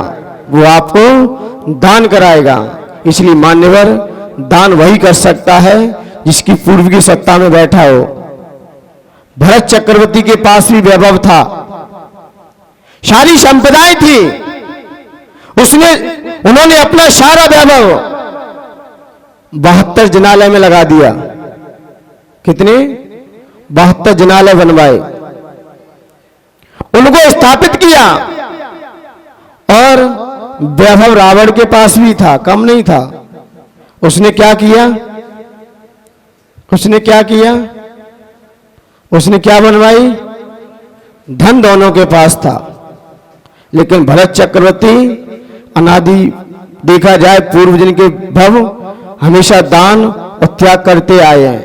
वो आपको दान कराएगा। इसलिए मान्यवर, दान वही कर सकता है जिसकी पूर्व की सत्ता में बैठा हो। भरत चक्रवर्ती के पास भी वैभव था, सारी संपदाएं थी, उन्होंने अपना सारा वैभव 72 जिनालय में लगा दिया। कितने? 72 जिनालय बनवाए, उनको स्थापित किया। और वैभव रावण के पास भी था, कम नहीं था। उसने क्या किया? उसने क्या किया? उसने क्या बनवाई? धन दोनों के पास था, लेकिन भरत चक्रवर्ती अनादि देखा जाए पूर्व जन के भव हमेशा दान और त्याग करते आए हैं,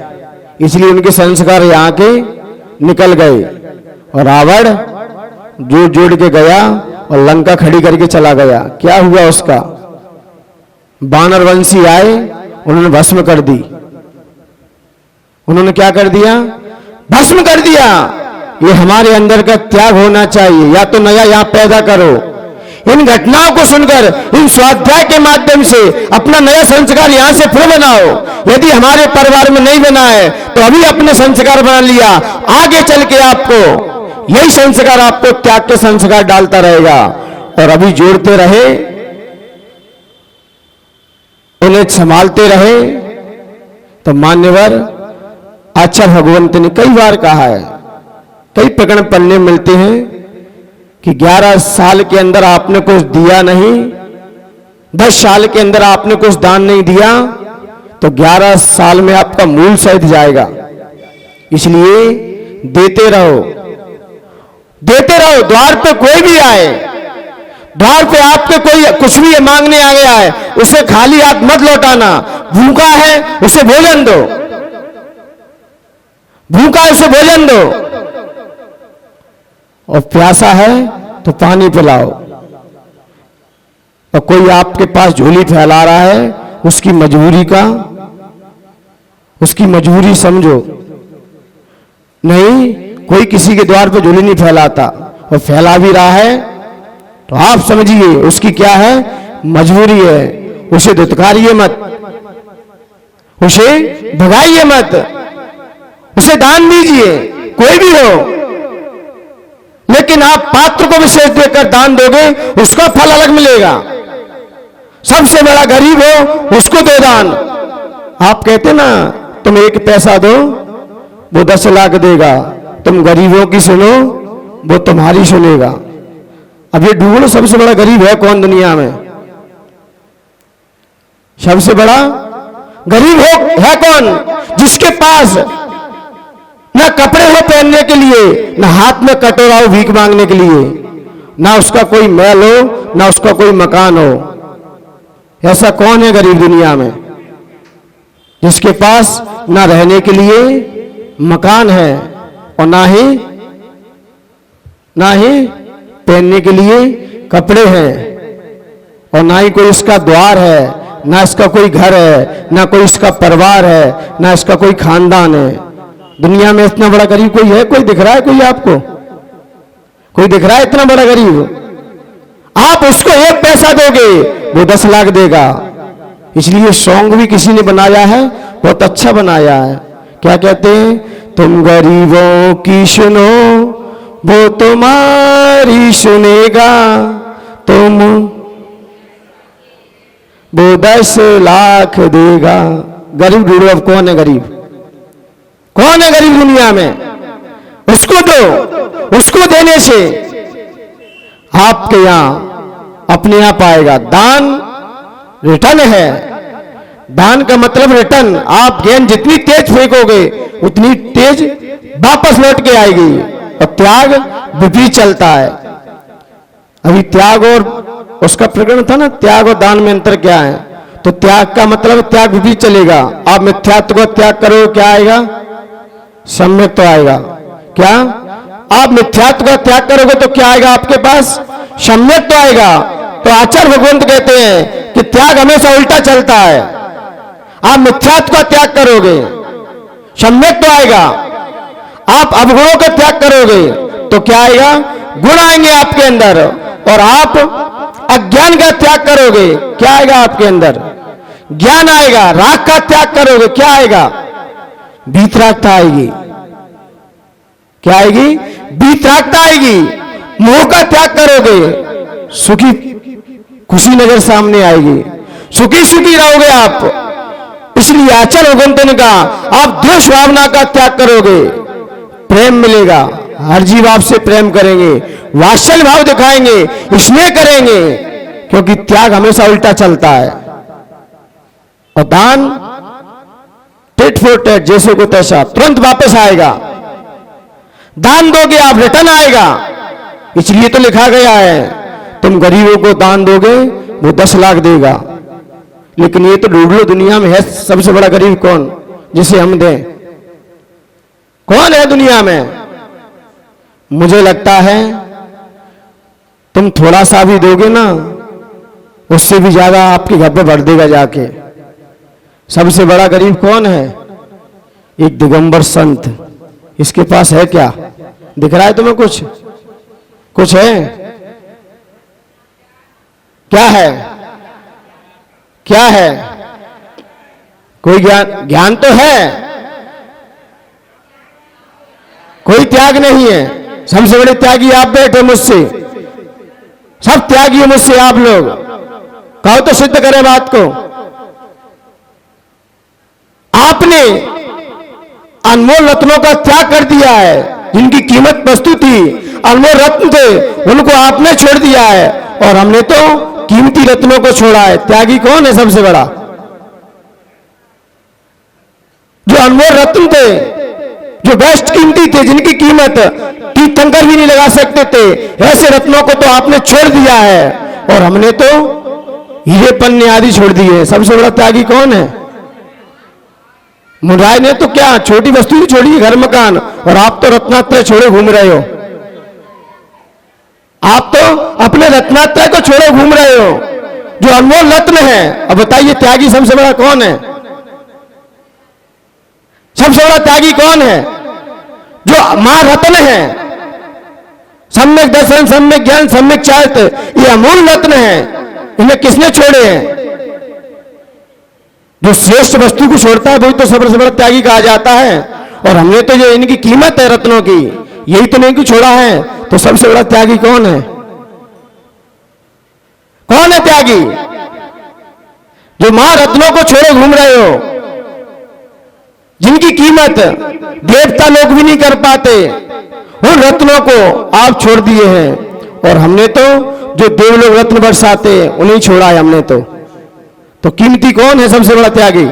इसलिए उनके संस्कार यहाँ के निकल गए। और रावण जोड़ जोड़ के गया और लंका खड़ी करके चला गया। क्या हुआ उसका? बानर वंशी आए, उन्होंने भस्म कर दी। उन्होंने क्या कर दिया? भस्म कर दिया। ये हमारे अंदर का त्याग होना चाहिए, या तो नया यहां पैदा करो। इन घटनाओं को सुनकर, इन स्वाध्याय के माध्यम से अपना नया संस्कार यहां से फिर बनाओ। यदि हमारे परिवार में नहीं बना है तो अभी अपने संस्कार बना लिया, आगे चल के आपको यही संस्कार आपको त्याग के संस्कार डालता रहेगा। और अभी जोड़ते रहे, उन्हें संभालते रहे। तो मान्यवर आचार्य भगवंत ने कई बार कहा है, कई प्रकरण पढ़ने मिलते हैं कि 11 साल के अंदर आपने कुछ दिया नहीं, 10 साल के अंदर आपने कुछ दान नहीं दिया, तो 11 साल में आपका मूल सहित जाएगा। इसलिए देते रहो, देते रहो। द्वार पे कोई भी आए, द्वार पे आपके कोई कुछ भी मांगने आ गया है, उसे खाली हाथ मत लौटाना। भूखा है उसे भोजन दो, भूखा है उसे भोजन दो, और प्यासा है तो पानी पिलाओ। और कोई आपके पास झोली फैला रहा है, उसकी मजबूरी समझो। नहीं, कोई किसी के द्वार पर झोली नहीं फैलाता, और फैला भी रहा है तो आप समझिए उसकी क्या है? मजबूरी है। उसे दुत्कारिए मत, उसे भगाइए मत, उसे दान दीजिए, कोई भी हो। लेकिन आप पात्र को विशेष देकर दान दोगे, उसका फल अलग मिलेगा। सबसे बड़ा गरीब हो उसको दो दान। आप कहते ना, तुम 1 पैसा दो वो 10 लाख देगा, तुम गरीबों की सुनो वो तुम्हारी सुनेगा। अब ये ढूंढो सबसे बड़ा गरीब है कौन दुनिया में? सबसे बड़ा गरीब है कौन? जिसके पास ना कपड़े हो पहनने के लिए, ना हाथ में कटोरा हो भीख मांगने के लिए, ना उसका कोई महल हो, ना उसका कोई मकान हो। ऐसा कौन है गरीब दुनिया में? जिसके पास ना रहने के लिए मकान है और ना ही पहनने के लिए कपड़े हैं, और ना ही कोई इसका द्वार है, ना इसका कोई घर है, ना कोई इसका परिवार है, ना इसका कोई खानदान है। दुनिया में इतना बड़ा गरीब कोई है? कोई दिख रहा है? कोई आपको कोई दिख रहा है इतना बड़ा गरीब? आप उसको 1 पैसा दोगे वो 10 लाख देगा। इसलिए सॉन्ग भी किसी ने बनाया है, बहुत अच्छा बनाया है। क्या कहते हैं? तुम गरीबों की सुनो वो तुम्हारी सुनेगा, तुम वो 10 लाख देगा। गरीब ढूंढो, अब कौन है गरीब? कौन है गरीब दुनिया में? उसको दो। उसको देने से आपके यहां अपने आप आएगा। दान रिटर्न है। दान का मतलब रिटर्न। आप गेंद जितनी तेज फेंकोगे उतनी तेज वापस लौट के आएगी। और त्याग विपरीत चलता है। अभी त्याग और उसका प्रकरण था ना, त्याग और दान में अंतर क्या है? तो त्याग का मतलब त्याग विपरीत चलेगा। आप मिथ्यात्व को त्याग करोगे, क्या आएगा? सम्यक तो आएगा। क्या? आप मिथ्यात्व का त्याग करोगे तो क्या आएगा आपके पास? सम्यक तो आएगा। तो आचार्य भगवंत कहते हैं कि त्याग हमेशा उल्टा चलता है। आप मिथ्यात्व का त्याग करोगे, सम्यक तो आएगा। आप अवगुणों का त्याग करोगे तो क्या आएगा? गुण आएंगे आपके अंदर। और आप अज्ञान का त्याग करोगे, क्या आएगा आपके अंदर? ज्ञान आएगा। राग का त्याग करोगे, क्या आएगा? वीतरागता आएगी। क्या आएगी? वीतरागता आएगी। मोह का त्याग करोगे, सुखी खुशी नजर सामने आएगी। सुखी सुखी रहोगे आप। इसलिए आचार्य भगवंत ने कहा, आप द्वेष भावना का त्याग करोगे, प्रेम मिलेगा। हर जीव आपसे प्रेम करेंगे, वात्सल्य भाव दिखाएंगे, स्नेह करेंगे, क्योंकि त्याग हमेशा उल्टा चलता है। और दान टेट फॉर टेट, जैसे को तैसा, तुरंत वापस आएगा। दान दोगे आप रिटर्न आएगा, इसलिए तो लिखा गया है तुम गरीबों को दान दोगे वो 10 लाख देगा। लेकिन ये तो ढूंढ लो दुनिया में है सबसे बड़ा गरीब कौन जिसे हम दें, कौन है दुनिया में? मुझे लगता है तुम थोड़ा सा भी दोगे ना उससे भी ज्यादा आपके घर पे भर देगा जाके। सबसे बड़ा गरीब कौन है? एक दिगंबर संत। इसके पास है क्या? दिख रहा है तुम्हें कुछ? कुछ है? क्या है? क्या है? कोई ज्ञान तो है, कोई त्याग नहीं है। सबसे बड़े त्यागी आप बैठे मुझसे, सब त्यागी है मुझसे आप लोग। कहो तो सिद्ध करें बात को। आपने अनमोल रत्नों का त्याग कर दिया है, जिनकी कीमत वस्तु थी, अनमोल रत्न थे, उनको आपने छोड़ दिया है और हमने तो कीमती रत्नों को छोड़ा है। त्यागी कौन है सबसे बड़ा? जो अनमोल रत्न थे, जो बेस्ट कीमती थे, जिनकी कीमत तीर्थंकर भी नहीं लगा सकते थे, ऐसे रत्नों को तो आपने छोड़ दिया है और हमने तो हीरे पन्ने आदि छोड़ दिए। सबसे बड़ा त्यागी कौन है? मुराय ने तो क्या छोटी वस्तु ही छोड़ी है, घर मकान, और आप तो रत्नात्रय छोड़े घूम रहे हो। आप तो अपने रत्नात्रय को छोड़े घूम रहे हो, जो अनमोल रत्न है। अब बताइए त्यागी सबसे बड़ा कौन है? सबसे बड़ा त्यागी कौन है? जो महारत्न है, सम्यक दर्शन, सम्यक ज्ञान, सम्यक चारित्र, ये अमूल रत्न है। इन्हें किसने छोड़े हैं? जो श्रेष्ठ वस्तु को छोड़ता है वही तो सबसे बड़ा त्यागी कहा जाता है। और हमने तो जो इनकी कीमत है रत्नों की, यही तो नहीं कुछ छोड़ा है। तो सबसे बड़ा त्यागी कौन है? कौन है त्यागी? जो महारत्नों को छोड़े घूम रहे हो, जिनकी कीमत देवता लोग भी नहीं कर पाते, उन रत्नों को आप छोड़ दिए हैं। और हमने तो जो देवलोक रत्न बरसाते उन्हें छोड़ा है हमने तो कीमती कौन है सबसे बड़ा त्यागी?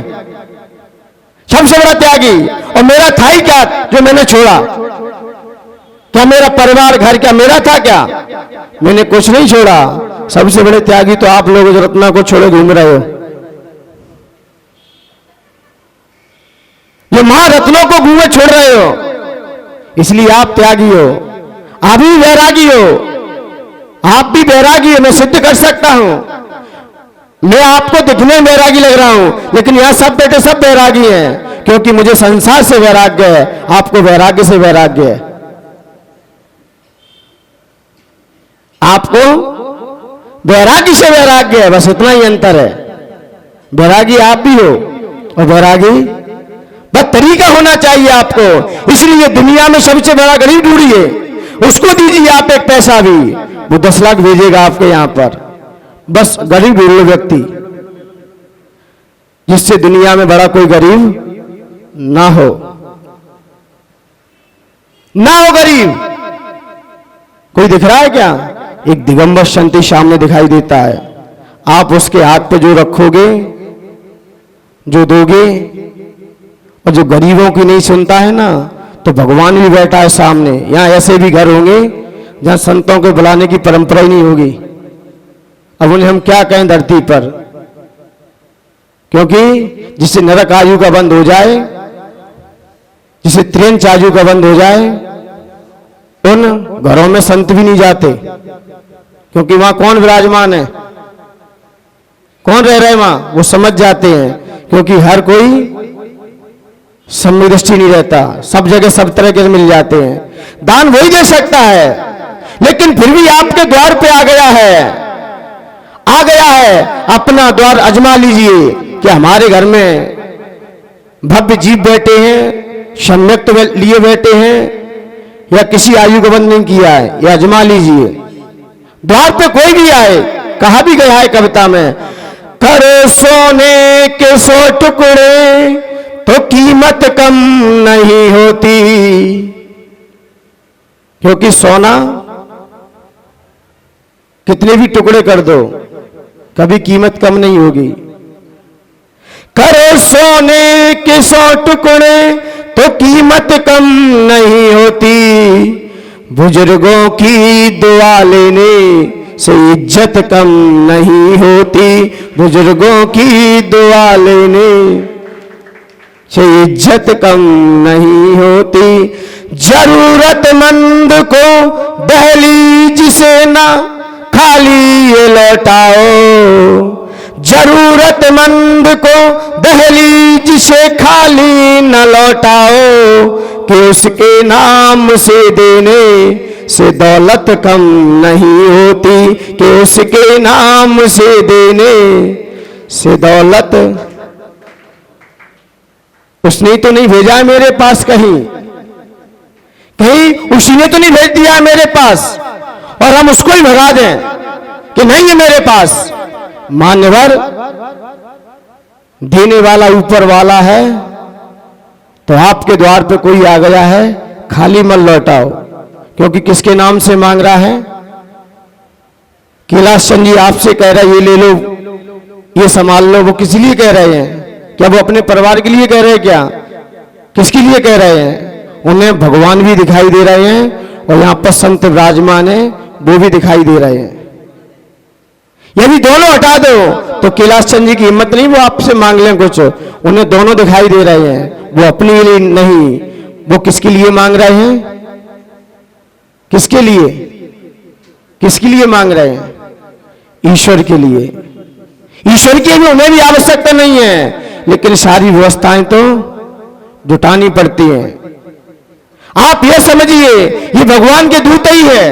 सबसे बड़ा त्यागी। और मेरा था ही क्या जो मैंने छोड़ा? क्या मेरा परिवार घर क्या मेरा था क्या? मैंने कुछ नहीं छोड़ा। सबसे बड़े त्यागी तो आप लोग जो रत्ना को छोड़े घूम रहे हो, जो महारत्नों को घूमे छोड़ रहे हो, इसलिए आप त्यागी हो। आप भी वैरागी हो, आप भी वैरागी हो। मैं सिद्ध कर सकता हूं। मैं आपको दिखने में वैरागी लग रहा हूं, लेकिन यहां सब बेटे सब वैरागी हैं, क्योंकि मुझे संसार से वैराग्य है, आपको वैराग्य से वैराग्य है। आपको वैरागी से वैराग्य है, बस इतना ही अंतर है। वैरागी आप भी हो और वैरागी बस तरीका होना चाहिए आपको। इसलिए दुनिया में सबसे बड़ा गरीब ढूंढिए, उसको दीजिए आप एक पैसा भी, वो 10 लाख भेजेगा आपके यहां पर। बस गरीब ढूंढ लो व्यक्ति, जिससे दुनिया में बड़ा कोई गरीब ना हो, ना हो गरीब। कोई दिख रहा है क्या? एक दिगंबर संत सामने दिखाई देता है। आप उसके हाथ पे जो रखोगे, जो दोगे, और जो गरीबों की नहीं सुनता है ना, तो भगवान भी बैठा है सामने। यहां ऐसे भी घर होंगे जहां संतों को बुलाने की परंपरा ही नहीं होगी। अब उन्हें हम क्या कहें धरती पर, क्योंकि जिससे नरक आयु का बंद हो जाए, जिसे त्रेंच आयु का बंद हो जाए, उन घरों में संत भी नहीं जाते, क्योंकि वहां कौन विराजमान है, कौन रह रहे वहां, वो समझ जाते हैं। क्योंकि हर कोई सम्य दृष्टि नहीं रहता, सब जगह सब तरह के मिल जाते हैं। दान वही दे सकता है, लेकिन फिर भी आपके द्वार पे आ गया है, आ गया है। अपना द्वार अजमा लीजिए कि हमारे घर में भव्य जीव बैठे हैं, सम्यक लिए बैठे हैं, या किसी आयु का बंद नहीं किया है, यह अजमा लीजिए। द्वार पे कोई भी आए, कहा भी गया है कविता में, करे सोने के 100 टुकड़े तो कीमत कम नहीं होती। क्योंकि सोना कितने भी टुकड़े कर दो, कभी कीमत कम नहीं होगी। करे सोने के 100 टुकड़े तो कीमत कम नहीं होती, बुजुर्गों की दुआ लेने से इज्जत कम नहीं होती, बुजुर्गों की दुआ लेने से इज्जत कम नहीं होती। जरूरतमंद को दहलीज से ना खाली ये लौटाओ, जरूरतमंद को दहलीज से खाली न लौटाओ, कि उसके नाम से देने से दौलत कम नहीं होती, कि उसके नाम से देने से दौलत। उसने तो नहीं भेजा है मेरे पास, कहीं कहीं उसी ने तो नहीं भेज दिया है मेरे पास, और हम उसको ही भगा दें कि नहीं है मेरे पास। मान्यवर, देने वाला ऊपर वाला है, तो आपके द्वार पे कोई आ गया है, खाली मत लौटाओ, क्योंकि किसके नाम से मांग रहा है? कैलाश चंद जी आपसे कह रहा है ये ले लो, ये संभाल लो। वो किस लिए कह रहे हैं? क्या वो अपने परिवार के लिए कह रहे हैं? क्या किसके लिए कह रहे हैं? उन्हें भगवान भी दिखाई दे रहे हैं, और यहां पर संत विराजमान है, वो भी दिखाई दे रहे हैं। यदि दोनों हटा दो तो कैलाश चंद जी की हिम्मत नहीं वो आपसे मांग लें कुछ, उन्हें दोनों दिखाई दे रहे हैं। वो अपने लिए नहीं, वो किसके लिए मांग रहे हैं? किसके लिए? किसके लिए मांग रहे हैं? ईश्वर के लिए। ईश्वर की भी उन्हें भी आवश्यकता नहीं है, लेकिन सारी व्यवस्थाएं तो जुटानी पड़ती हैं। आप यह समझिए ये भगवान के दूत ही है।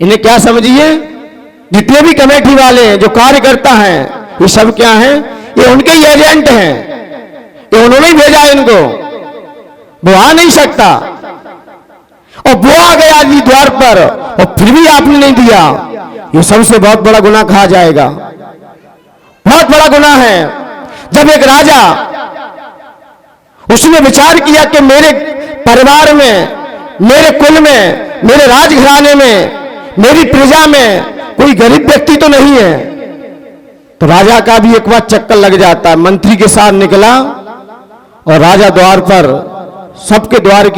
इन्हें क्या समझिए, जितने भी कमेटी वाले हैं, जो कार्यकर्ता हैं, ये सब क्या हैं? ये उनके ही एजेंट हैं, ये उन्होंने ही भेजा इनको, वो आ नहीं सकता। और वो आ गया जी द्वार पर, और फिर भी आपने नहीं दिया, ये सबसे बहुत बड़ा गुनाह कहा जाएगा, बहुत बड़ा गुनाह है। जब एक राजा, उसने विचार किया कि मेरे परिवार में, मेरे कुल में, मेरे राजघराने में, मेरी प्रजा में कोई गरीब व्यक्ति तो नहीं है, तो राजा का भी एक बार चक्कर लग जाता है। मंत्री के साथ निकला और राजा द्वार पर, सबके द्वार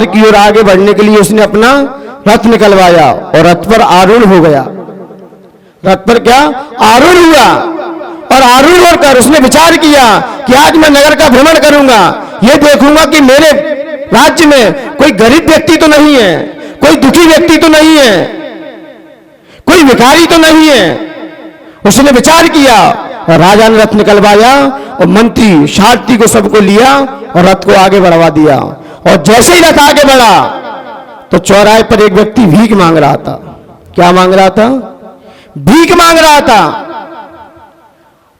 की ओर आगे बढ़ने के लिए उसने अपना रथ निकलवाया, और रथ पर आरूढ़ हो गया। रथ पर क्या? आरूढ़ हुआ, और आरूढ़ होकर उसने विचार किया कि आज मैं नगर का भ्रमण करूंगा, ये देखूंगा कि मेरे राज्य में कोई गरीब व्यक्ति तो नहीं है, कोई दुखी व्यक्ति तो नहीं है, कोई भिखारी तो नहीं है। उसने विचार किया और राजा ने रथ निकलवाया, और मंत्री सारथी को सबको लिया और रथ को आगे बढ़वा दिया। और जैसे ही रथ आगे बढ़ा तो चौराहे पर एक व्यक्ति भीख मांग रहा था। क्या मांग रहा था? भीख मांग रहा था।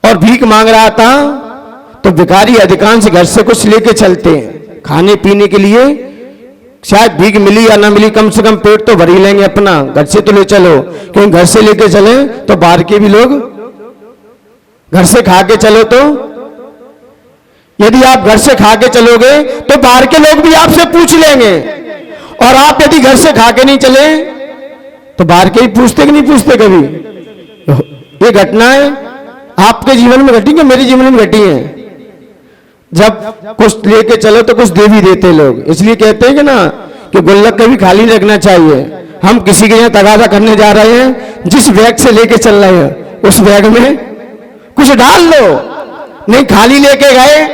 और भीख मांग रहा था तो भिखारी अधिकांश घर से कुछ लेके चलते हैं खाने पीने के लिए। शायद भीख मिली या ना मिली, कम से कम पेट तो भर ही लेंगे अपना, घर से तो ले चलो, क्योंकि घर से लेके चले तो बाहर के भी लोग, घर से खा के चलो तो, यदि आप घर से खा के चलोगे तो बाहर के लोग भी आपसे पूछ लेंगे, और आप यदि घर से खा के नहीं चले तो बाहर के ही पूछते कि नहीं पूछते कभी? ये घटनाएं आपके जीवन में घटी कि मेरे जीवन में घटी है? जब कुछ लेके चलो तो कुछ दे भी देते लोग, इसलिए कहते हैं कि ना कि गुल्लक कभी खाली नहीं रखना चाहिए। हम किसी के यहाँ तगादा करने जा रहे हैं, जिस बैग से लेके चल रहे हैं उस बैग में कुछ डाल लो, नहीं खाली लेके गए,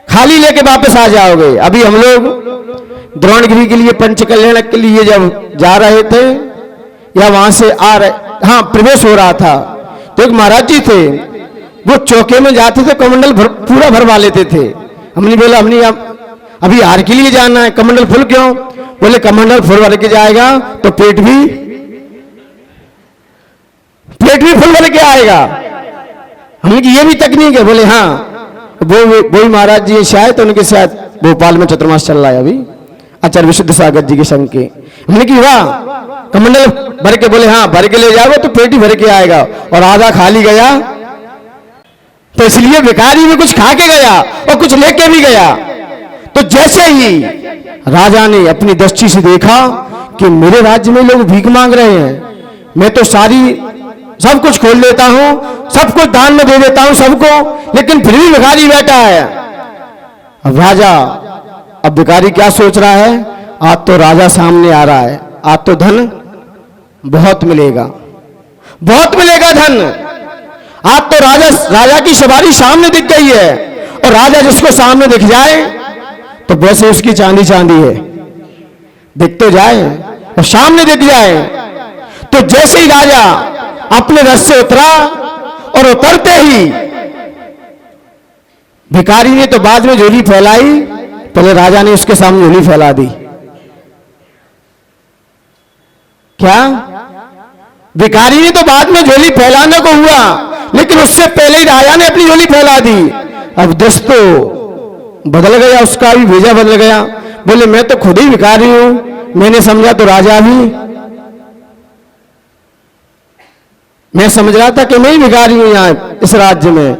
खाली लेके वापस आ जाओगे। अभी हम लोग द्रोणगिरी के लिए, पंचकल्याण के लिए जब जा रहे थे या वहां से आ रहे, हाँ प्रवेश हो रहा था, तो एक महाराज जी थे, वो चौके में जाते थे, कमंडल पूरा भरवा लेते थे। हमने बोला हमने अभी हार के लिए जाना है, कमंडल फुल क्यों? बोले कमंडल फुल भर के जाएगा तो पेट भी फुल भर के आएगा। हमने की ये भी तकनीक है? बोले हाँ। वो महाराज जी शायद, उनके शायद भोपाल में चतुर्मास चल रहा है अभी, आचार्य विशुद्ध सागर जी के संग के। हमने की वाह, कमंडल भर के? बोले हाँ, भर के ले जाओगे तो पेट ही भर के आएगा, और आधा खाली गया तो इसलिए भिखारी भी कुछ खा के गया और कुछ लेके भी गया। तो जैसे ही राजा ने अपनी दृष्टि से देखा कि मेरे राज्य में लोग भीख मांग रहे हैं, मैं तो सारी सब कुछ खोल देता हूं, सब कुछ दान में दे देता हूं सबको, लेकिन फिर भी भिखारी बैठा है। अब राजा, अब भिखारी क्या सोच रहा है, आज तो राजा सामने आ रहा है, आज तो धन बहुत मिलेगा, बहुत मिलेगा धन। आज तो राजा की सवारी सामने दिख गई है, और राजा जिसको सामने दिख जाए तो वैसे उसकी चांदी चांदी है, दिख तो जाए और सामने दिख जाए। तो जैसे ही राजा अपने रथ से उतरा, और उतरते ही भिखारी ने तो बाद में झोली फैलाई, पहले राजा ने उसके सामने झोली फैला दी। क्या? भिखारी ने तो बाद में झोली फैलाने को हुआ, लेकिन उससे पहले ही राजा ने अपनी झोली फैला दी। अब दस तो बदल गया, उसका भी भेजा बदल गया। बोले मैं तो खुद ही भिखारी हूं, मैंने समझा तो राजा भी, मैं समझ रहा था कि मैं ही भिखारी हूं यहां इस राज्य में,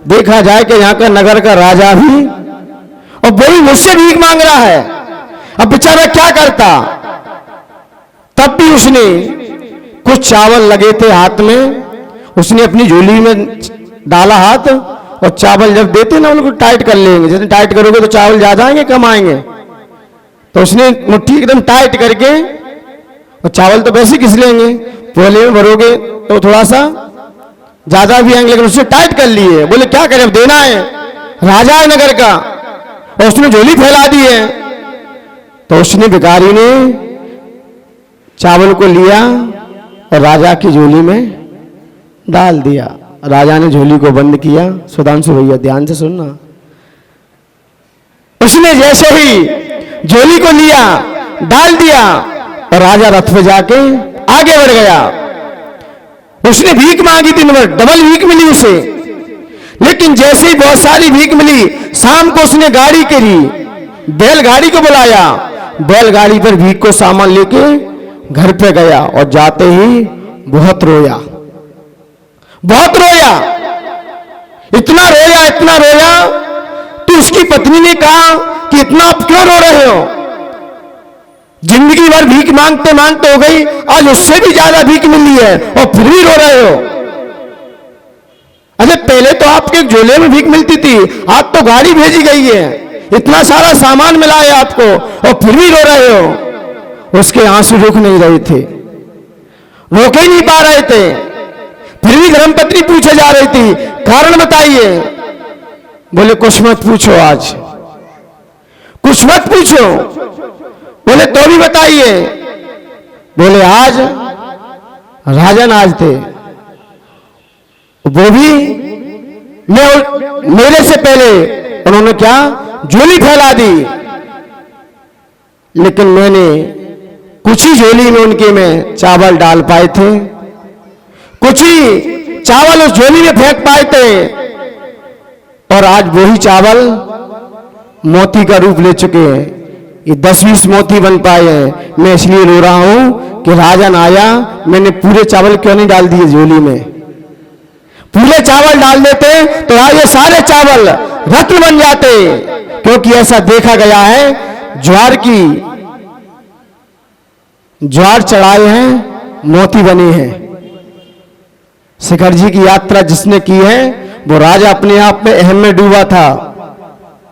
देखा जाए कि यहां का नगर का राजा भी, और वही मुझसे भीख मांग रहा है। अब बेचारा क्या करता। तब भी उसने कुछ चावल लगे थे हाथ में, उसने अपनी झोली में डाला हाथ, और चावल जब देते ना उनको टाइट कर लेंगे, जैसे टाइट करोगे तो चावल ज्यादा आएंगे कम आएंगे, तो उसने मुट्ठी एकदम टाइट करके, और चावल तो वैसे घिस लेंगे, पोले में भरोगे तो थोड़ा सा ज्यादा भी आएंगे, लेकिन उसने टाइट कर लिए। बोले क्या करें, अब देना है, राजा है नगर का, और उसने झोली फैला दी है। तो उसने भिखारी ने चावल को लिया और राजा की झोली में डाल दिया। राजा ने झोली को बंद किया। सुधांशु भैया ध्यान से सुनना। उसने जैसे ही झोली को लिया, डाल दिया, और राजा रथ पे जाके आगे बढ़ गया। उसने भीख मांगी, दिन भर डबल भीख मिली उसे, लेकिन जैसे ही बहुत सारी भीख मिली, शाम को उसने गाड़ी करी, बैलगाड़ी को बुलाया, बैलगाड़ी पर भीख को सामान लेके घर पे गया, और जाते ही बहुत रोया, बहुत रोया, इतना रोया, इतना रोया। तो उसकी पत्नी ने कहा कि इतना आप क्यों रो रहे हो, जिंदगी भर भीख मांगते मांगते हो गई, आज उससे भी ज्यादा भीख मिली है और फिर भी रो रहे हो। अरे पहले तो आपके झोले में भीख मिलती थी, आज तो गाड़ी भेजी गई है, इतना सारा सामान मिला है आपको, और फिर भी रो रहे हो। उसके आंसू रुक नहीं रहे थे, रोक ही नहीं पा रहे थे। फिर भी धर्मपत्नी पूछे जा रही थी, कारण बताइए। बोले कुछ मत पूछो, आज कुछ मत पूछो। बोले तो भी बताइए। बोले आज राजन आज थे, वो भी मेरे से पहले उन्होंने क्या झोली फैला दी, लेकिन मैंने कुछ ही झोली में उनके में चावल डाल पाए थे, कुछ ही चावल उस झोली में फेंक पाए थे, और आज वही चावल मोती का रूप ले चुके हैं। ये 10-20 मोती बन पाए हैं। मैं इसलिए रो रहा हूं कि राजन आया, मैंने पूरे चावल क्यों नहीं डाल दिए झोली में। पूरे चावल डाल देते तो आज ये सारे चावल रत्न बन जाते, क्योंकि ऐसा देखा गया है, ज्वार चढ़ाए हैं, मोती बने हैं। शिखर जी की यात्रा जिसने की है, वो राजा अपने आप में अहम में डूबा था।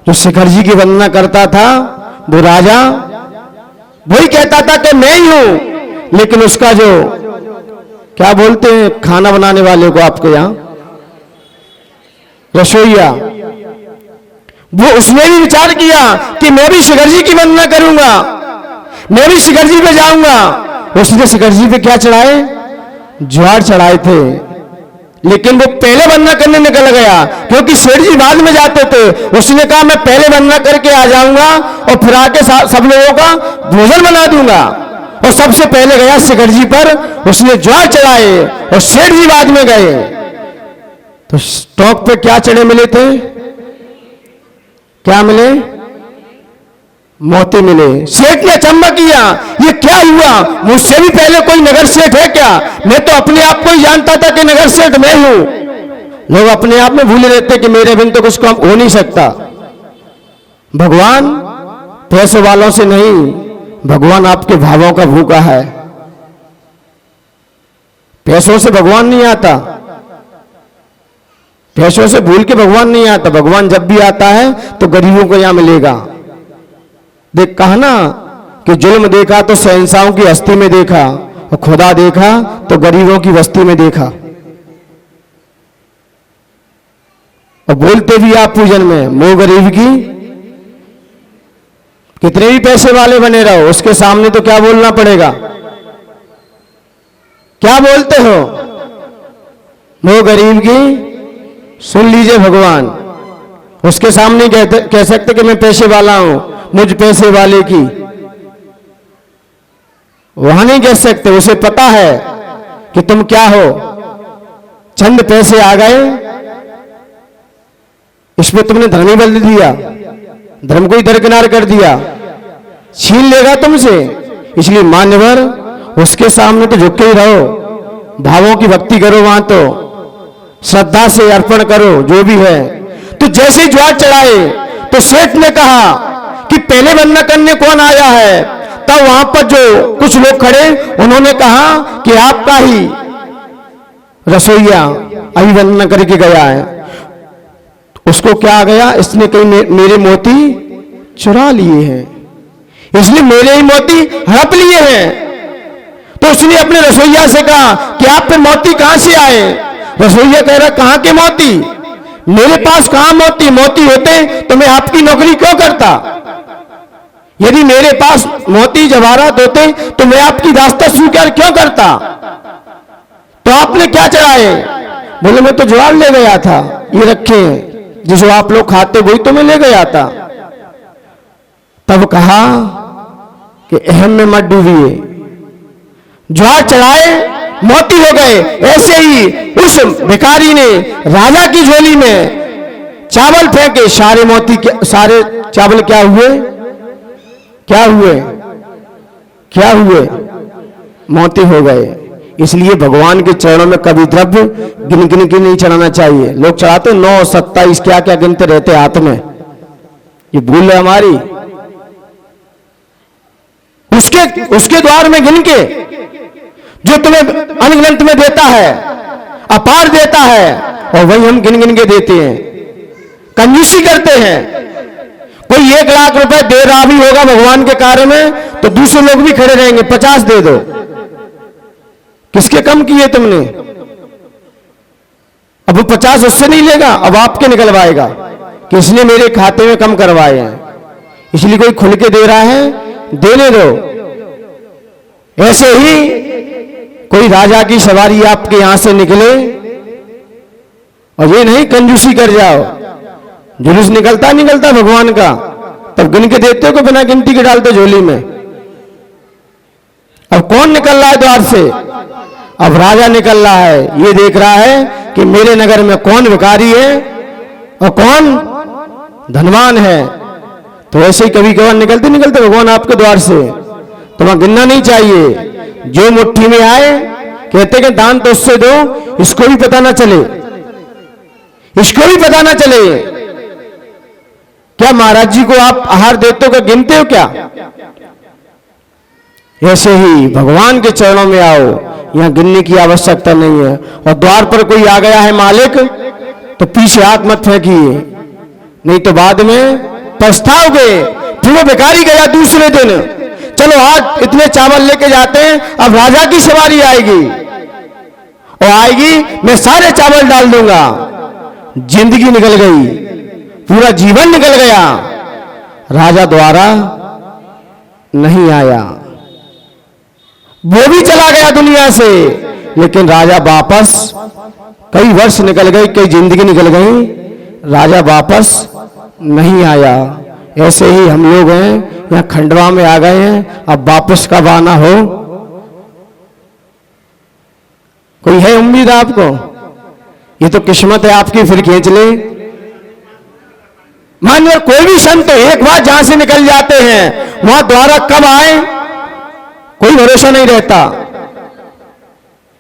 जो शिखर जी की वंदना करता था, वो राजा वही कहता था कि मैं ही हूं, लेकिन उसका जो क्या बोलते हैं खाना बनाने वाले को आपके यहां, रसोईया, वो उसने भी विचार किया कि मैं भी शिखर जी की वंदना करूंगा, मैं भी शिखर जी पे जाऊंगा। उसने शिखर जी पे क्या चढ़ाए, ज्वार चढ़ाए थे, लेकिन वो पहले वंदना करने निकल गया, क्योंकि सेठ जी बाद में जाते थे। उसने कहा मैं पहले वंदना करके आ जाऊंगा और फिर आके सब लोगों का भोजन बना दूंगा, और सबसे पहले गया शिखर जी पर, उसने ज्वार चढ़ाए और सेठ जी बाद में गए। तो स्टॉक पे क्या चढ़े मिले थे, क्या मिले, मोती मिले। सेठ ने अचंभा किया, ये क्या हुआ, मुझसे भी पहले कोई नगर सेठ है क्या? मैं तो अपने आप को ही जानता था कि नगर सेठ मैं हूं। लोग अपने आप में भूले रहते कि मेरे बिन तो कुछ काम हो नहीं सकता। भगवान पैसों वालों से नहीं, भगवान आपके भावों का भूखा है। पैसों से भगवान नहीं आता, पैसों से भूल के भगवान नहीं आता। भगवान जब भी आता है तो गरीबों को यहां मिलेगा। देख कहा ना कि जुल्म देखा तो शहंशाहों की हस्ती में देखा, और खुदा देखा तो गरीबों की बस्ती में देखा। और बोलते भी आप पूजन में, मोह गरीब की, कितने भी पैसे वाले बने रहो, उसके सामने तो क्या बोलना पड़ेगा? क्या बोलते हो? मोह गरीब की, सुन लीजिए भगवान। उसके सामने कह सकते कि मैं पैसे वाला हूं, मुझ पैसे वाले की, वहां नहीं कह सकते। उसे पता है कि तुम क्या हो। चंद पैसे आ गए, इसमें तुमने धर्म ही बदल दिया, धर्म को ही दरकिनार कर दिया, छीन लेगा तुमसे। इसलिए मान्यवर उसके सामने तो झुक के ही रहो, भावों की भक्ति करो, वहां तो श्रद्धा से अर्पण करो जो भी है। तो जैसे ही ज्वार चढ़ाए तो सेठ ने कहा कि पहले वंदना करने कौन आया है? तब वहां पर जो कुछ लोग खड़े, उन्होंने कहा कि आपका ही रसोईया अभी वंदना करके गया है। उसको क्या आ गया, इसने कहीं मेरे मोती चुरा लिए हैं, इसलिए मेरे ही मोती हड़प लिए हैं। तो उसने अपने रसोईया से कहा कि आप पे मोती कहां से आए? रसोईया कह रहा कहां के मोती, मेरे पास कहां मोती, मोती होते तो मैं आपकी नौकरी क्यों करता? यदि मेरे पास मोती जवाहरात होते तो मैं आपकी रास्ता स्वीकार क्यों करता? तो आपने क्या चढ़ाए? बोले मैं तो ज्वार ले गया था, ये रखे हैं, जिसको आप लोग खाते वही तो मैं ले गया था। तब कहा कि अहम में मत डूबिए, ज्वार चढ़ाए मोती हो गए। ऐसे ही उस भिखारी ने राजा की झोली में चावल फेंके, सारे मोती, सारे चावल क्या हुए? क्या हुए? क्या हुए? मोती हो गए। इसलिए भगवान के चरणों में कभी द्रव्य गिन गिन के नहीं चढ़ाना चाहिए। लोग चढ़ाते 9, 27 क्या क्या गिनते रहते हाथ में, ये भूल है हमारी। उसके द्वार में गिन के, जो तुम्हें अनगिनत में देता है, अपार देता है, और वही हम गिन गिन के देते हैं, कंजूसी करते हैं। कोई 1 लाख रुपए दे रहा भी होगा भगवान के कार्य में, तो दूसरे लोग भी खड़े रहेंगे, 50 दे दो। किसके कम किए तुमने? अब वो 50 उससे नहीं लेगा, अब आपके निकलवाएगा कि इसने मेरे खाते में कम करवाए हैं। इसलिए कोई खुल के दे रहा है, देने दो। ऐसे ही कोई राजा की सवारी आपके यहां से निकले, और ये नहीं कंजूसी कर जाओ, जुलूस निकलता भगवान का, तब गिन के देते हो कि बिना गिनती के डालते झोली में। अब कौन निकल रहा है द्वार से? अब राजा निकल रहा है, ये देख रहा है कि मेरे नगर में कौन भिखारी है और कौन धनवान है। तो ऐसे ही कभी कभार निकलते भगवान आपके द्वार से, तुम्हें गिनना नहीं चाहिए। जो मुट्ठी में आए, कहते कि दान तो उससे दो, इसको भी पता ना चले, इसको भी पता ना चले। क्या महाराज जी को आप आहार देते हो, क्या गिनते हो क्या? ऐसे ही भगवान के चरणों में आओ, यहां गिनने की आवश्यकता नहीं है। और द्वार पर कोई आ गया है मालिक, तो पीछे हाथ मत फेंकिए, नहीं तो बाद में पछताओगे। फिर वो भिखारी गया दूसरे दिन, चलो आज इतने चावल लेके जाते हैं, अब राजा की सवारी आएगी, और आएगी मैं सारे चावल डाल दूंगा। जिंदगी निकल गई, पूरा जीवन निकल गया, राजा द्वारा नहीं आया, वो भी चला गया दुनिया से। लेकिन राजा वापस, कई वर्ष निकल गए, कई जिंदगी निकल गई, राजा वापस नहीं आया। ऐसे ही हम लोग हैं, यहाँ खंडवा में आ गए हैं, अब वापस कब आना हो? कोई है उम्मीद आपको? ये तो किस्मत है आपकी, फिर खींच ले। मान लो कोई भी संत एक बार जहां से निकल जाते हैं, वहां द्वारा कब आए कोई भरोसा नहीं रहता।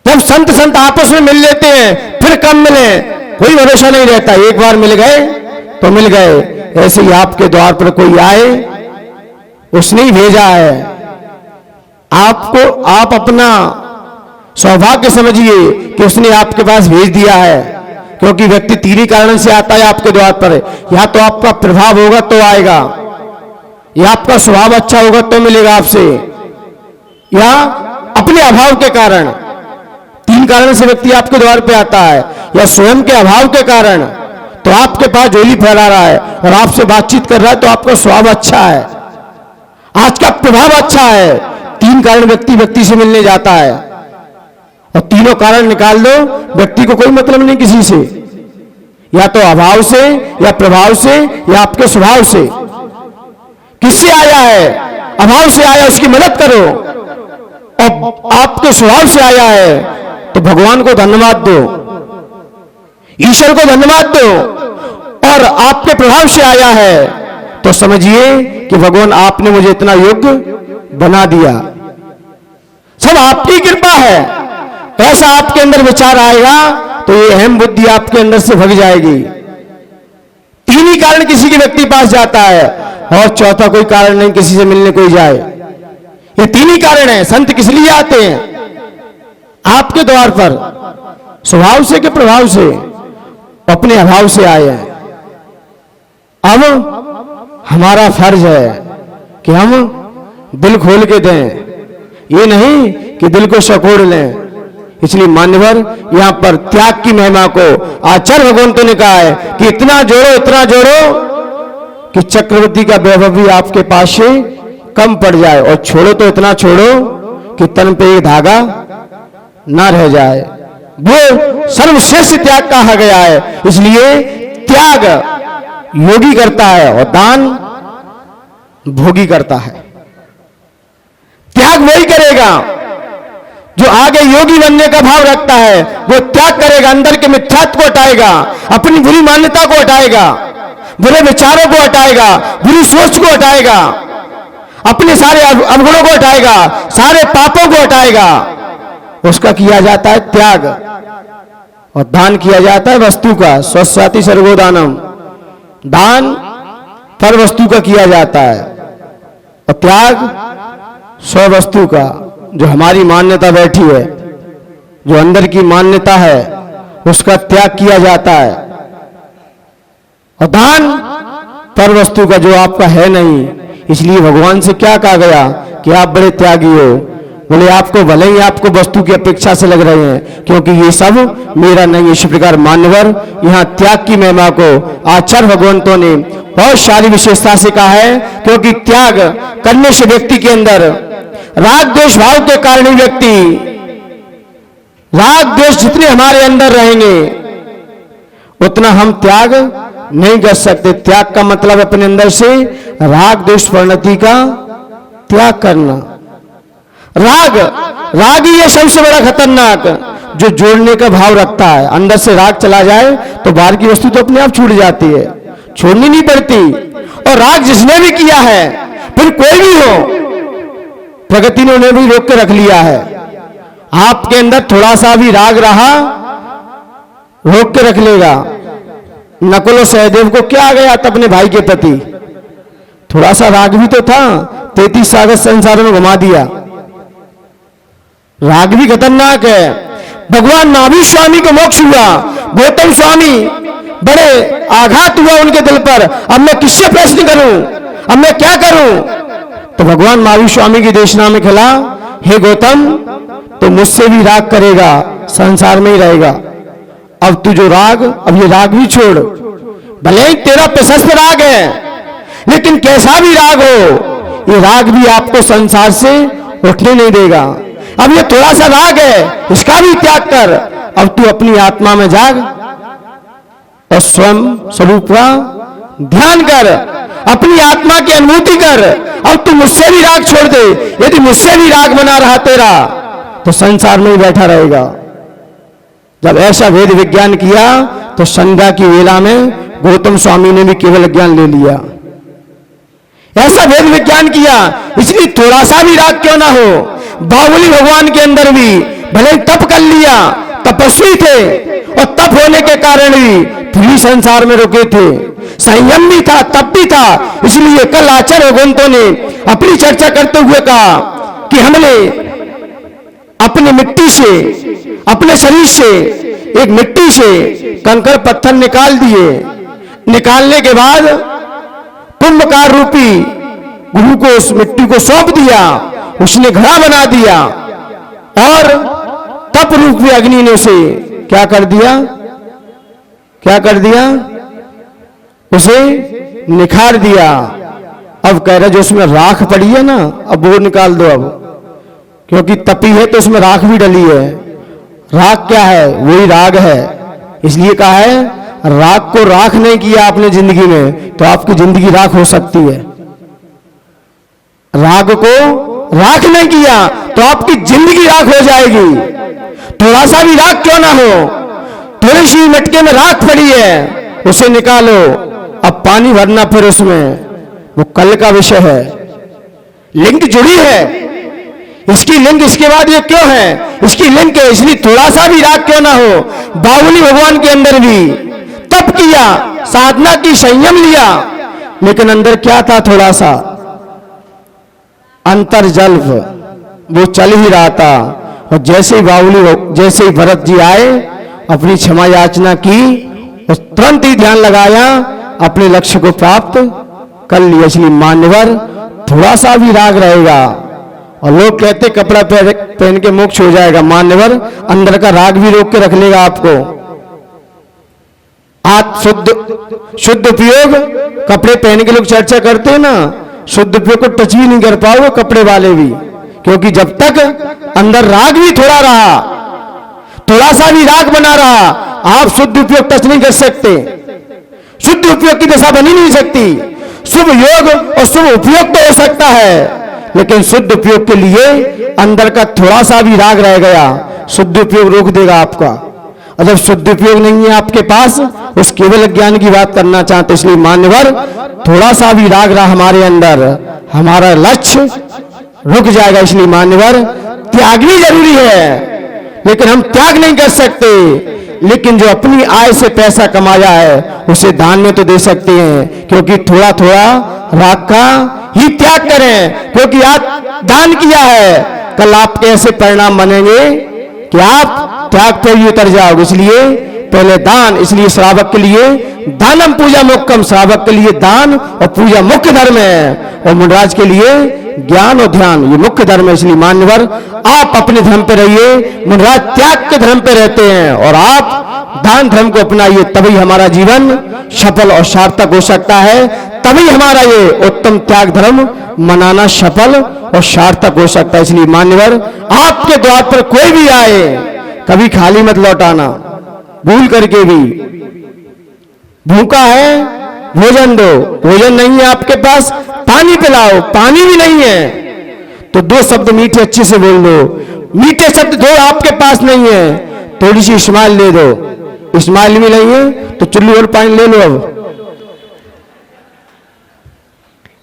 जब संत आपस में मिल लेते हैं, फिर कब मिले कोई भरोसा नहीं रहता। एक बार मिल गए तो मिल गए। ऐसे ही आपके द्वार पर कोई आए, उसने ही भेजा है आपको। आप अपना सौभाग्य समझिए कि उसने आपके पास भेज दिया है, क्योंकि व्यक्ति तीन ही कारण से आता है आपके द्वार पर। या तो आपका प्रभाव होगा तो आएगा, या आपका स्वभाव अच्छा होगा तो मिलेगा आपसे, या अपने अभाव के कारण। तीन कारण से व्यक्ति आपके द्वार पे आता है, या स्वयं के अभाव के कारण तो आपके पास झोली फैला रहा है और आपसे बातचीत कर रहा है तो आपका स्वभाव अच्छा है, आज का प्रभाव अच्छा है। तीन कारण व्यक्ति से मिलने जाता है, और तीनों कारण निकाल दो, व्यक्ति को कोई मतलब नहीं किसी से, या तो अभाव से, या प्रभाव से, या आपके स्वभाव से। किससे आया है? अभाव से आया, उसकी मदद करो। और आपके स्वभाव से आया है तो भगवान को धन्यवाद दो, ईश्वर को धन्यवाद दो। और आपके प्रभाव से आया है तो समझिए कि भगवान आपने मुझे इतना योग्य बना दिया, सब आपकी कृपा है। ऐसा आपके अंदर विचार आएगा तो ये अहम बुद्धि आपके अंदर से भग जाएगी। तीन ही कारण किसी के व्यक्ति पास जाता है, और चौथा कोई कारण नहीं किसी से मिलने कोई जाए। ये तीन ही कारण है। संत किस लिए आते हैं आपके द्वार पर? स्वभाव से कि प्रभाव से? अपने अभाव से आए हैं। अब हमारा फर्ज है कि हम दिल खोल के दें, ये नहीं कि दिल को सकोड़ लें। इसलिए मान्यवर यहां पर त्याग की महिमा को आचार्य भगवंतों ने कहा है कि इतना जोड़ो कि चक्रवर्ती का वैभव भी आपके पास से कम पड़ जाए, और छोड़ो तो इतना छोड़ो कि तन पे एक धागा ना रह जाए। वो सर्वश्रेष्ठ त्याग कहा गया है। इसलिए त्याग योगी करता है और दान भोगी करता है। त्याग वही करेगा जो आगे योगी बनने का भाव रखता है। वो त्याग करेगा, अंदर के मिथ्यात्व को हटाएगा, अपनी बुरी मान्यता को हटाएगा, बुरे विचारों को हटाएगा, बुरी सोच को हटाएगा, अपने सारे अवगुणों को हटाएगा, सारे पापों को हटाएगा। उसका किया जाता है त्याग। और दान किया जाता है वस्तु का, स्वस्वाति सर्वोदानम। दान पर वस्तु का किया जाता है, और त्याग स्व वस्तु का। जो हमारी मान्यता बैठी है, जो अंदर की मान्यता है, उसका त्याग किया जाता है। और दान पर वस्तु का, जो आपका है नहीं। इसलिए भगवान से क्या कहा गया कि आप बड़े त्यागी हो? बोले आपको भले ही आपको वस्तु की अपेक्षा से लग रहे हैं, क्योंकि ये सब मेरा नहीं है। इस प्रकार मान्यवर यहाँ त्याग की महिमा को आचार्य भगवंतों ने बहुत सारी विशेषता से कहा है, क्योंकि त्याग करने से व्यक्ति के अंदर राग द्वेष भाव के कारण ही व्यक्ति, राग द्वेष जितने हमारे अंदर रहेंगे उतना हम त्याग नहीं कर सकते। त्याग का मतलब अपने अंदर से राग द्वेष परिणति का त्याग करना। राग ही है सबसे बड़ा खतरनाक, जो जोड़ने का भाव रखता है। अंदर से राग चला जाए तो बाहर की वस्तु तो अपने आप छूट जाती है, छोड़नी नहीं पड़ती। और राग जिसने भी किया है, फिर कोई भी हो, प्रगति ने उन्हें भी रोक के रख लिया है। आपके अंदर थोड़ा सा भी राग रहा, रोक के रख लेगा। नकुल और सहदेव को क्या आ गया था अपने भाई के प्रति? थोड़ा सा राग भी तो था, 33 सागर संसार में घुमा दिया। राग भी खतरनाक है। भगवान महावीर स्वामी को मोक्ष हुआ, गौतम स्वामी बड़े आघात हुआ उनके दिल पर। अब मैं किससे प्रश्न करूं, अब मैं क्या करूं? तो भगवान महावीर स्वामी की देशना में खिला, हे गौतम, तो मुझसे भी राग करेगा, संसार में ही रहेगा। अब तू जो राग, अब ये राग भी छोड़। भले ही तेरा प्रशस्त राग है, लेकिन कैसा भी राग हो, ये राग भी आपको संसार से उठने नहीं देगा। अब ये थोड़ा सा राग है, इसका भी त्याग कर। अब तू अपनी आत्मा में जाग और स्वयं स्वरूप का ध्यान कर, अपनी आत्मा की अनुभूति कर। अब तू मुझसे भी राग छोड़ दे। यदि मुझसे भी राग बना रहा तेरा, तो संसार में ही बैठा रहेगा। जब ऐसा वेद विज्ञान किया तो संध्या की वेला में गौतम स्वामी ने भी केवल ज्ञान ले लिया। ऐसा वेद विज्ञान किया। इसलिए थोड़ा सा भी राग क्यों ना हो। बाहुबली भगवान के अंदर भी भले तप कर लिया, तपस्वी थे, और तप होने के कारण भी फिर भी संसार में रुके थे। संयम भी था, तप भी था। इसलिए कल आचार्य भगवंतों ने अपनी चर्चा करते हुए कहा कि हमने अपनी मिट्टी से, अपने शरीर से एक मिट्टी से कंकड़ पत्थर निकाल दिए। निकालने के बाद कुंभकार रूपी गुरु को उस मिट्टी को सौंप दिया, उसने घड़ा बना दिया और तप रूपी अग्नि ने उसे क्या कर दिया, क्या कर दिया, उसे निखार दिया। अब कह रहे जो उसमें राख पड़ी है ना, अब वो निकाल दो, अब क्योंकि तपी है तो उसमें राख भी डली है। राख क्या है, वही राग है। इसलिए कहा है राग को राख नहीं किया आपने जिंदगी में तो आपकी जिंदगी राख हो सकती है। राग को राख नहीं किया तो आपकी जिंदगी राख हो जाएगी। थोड़ा सा भी राख क्यों ना हो, थोड़ी सी मटके में राख पड़ी है, उसे निकालो, अब पानी भरना फिर उसमें, वो कल का विषय है। लिंक जुड़ी है, इसकी लिंक इसके बाद ये क्यों है, इसकी लिंक है, इसलिए थोड़ा सा भी राग क्यों ना हो। बाहुली भगवान के अंदर भी तप किया, साधना की, संयम लिया, लेकिन अंदर क्या था, थोड़ा सा अंतर जल्प, वो चल ही रहा था। और जैसे ही जैसे ही भरत जी आए, अपनी क्षमा याचना की और तुरंत ही ध्यान लगाया, अपने लक्ष्य को प्राप्त कर लिया। इसलिए मान्यवर थोड़ा सा भी राग रहेगा, और लोग कहते कपड़ा पहन के मोक्ष हो जाएगा, मान्यवर अंदर का राग भी रोक के रख लेगा आपको। आप शुद्ध उपयोग कपड़े पहन के लोग चर्चा करते हैं ना, शुद्ध उपयोग को टच भी नहीं कर पाओगे कपड़े वाले भी, क्योंकि जब तक अंदर राग भी थोड़ा रहा, थोड़ा सा भी राग बना रहा, आप शुद्ध उपयोग टच नहीं कर सकते। शुद्ध उपयोग की दशा बनी नहीं सकती। शुभ योग और शुभ उपयोग तो हो सकता है, लेकिन शुद्ध उपयोग के लिए अंदर का थोड़ा सा भी राग रह गया, शुद्ध उपयोग रोक देगा आपका। और जब शुद्ध उपयोग नहीं है आपके पास, उस केवल ज्ञान की बात करना चाहते। इसलिए मान्यवर थोड़ा सा भी राग रहा हमारे अंदर, हमारा लक्ष्य रुक जाएगा। इसलिए मान्यवर त्याग भी जरूरी है, लेकिन हम त्याग नहीं कर सकते। लेकिन जो अपनी आय से पैसा कमाया है उसे दान में तो दे सकते हैं, क्योंकि थोड़ा थोड़ा राग का ही त्याग करें, क्योंकि आप दान किया है, कल आपके ऐसे परिणाम बनेंगे कि आप त्याग पर ही उतर जाओगे। इसलिए पहले दान, इसलिए श्रावक के लिए दानम पूजा मुख्यम, श्रावक के लिए दान और पूजा मुख्य धर्म है, और मुंडराज के लिए ज्ञान और ध्यान ये मुख्य धर्म है। इसलिए मान्यवर आप अपने धर्म पे रहिए, मुंडराज त्याग के धर्म पे रहते हैं, और आप दान धर्म को अपनाइए, तभी हमारा जीवन सफल और सार्थक हो सकता है। तभी हमारा ये उत्तम त्याग धर्म मनाना सफल और सार्थक हो सकता है। इसलिए मान्यवर आपके द्वार पर कोई भी आए, कभी खाली मत लौटाना, भूल करके भी। भूखा है भोजन दो, भोजन नहीं है आपके पास पानी पिलाओ, पानी भी नहीं है तो दो शब्द मीठे अच्छे से बोल दो। मीठे शब्द दो आपके पास नहीं है, थोड़ी सी स्माइल दे दो। स्माइल भी नहीं है तो चुल्लू और पानी ले लो अब।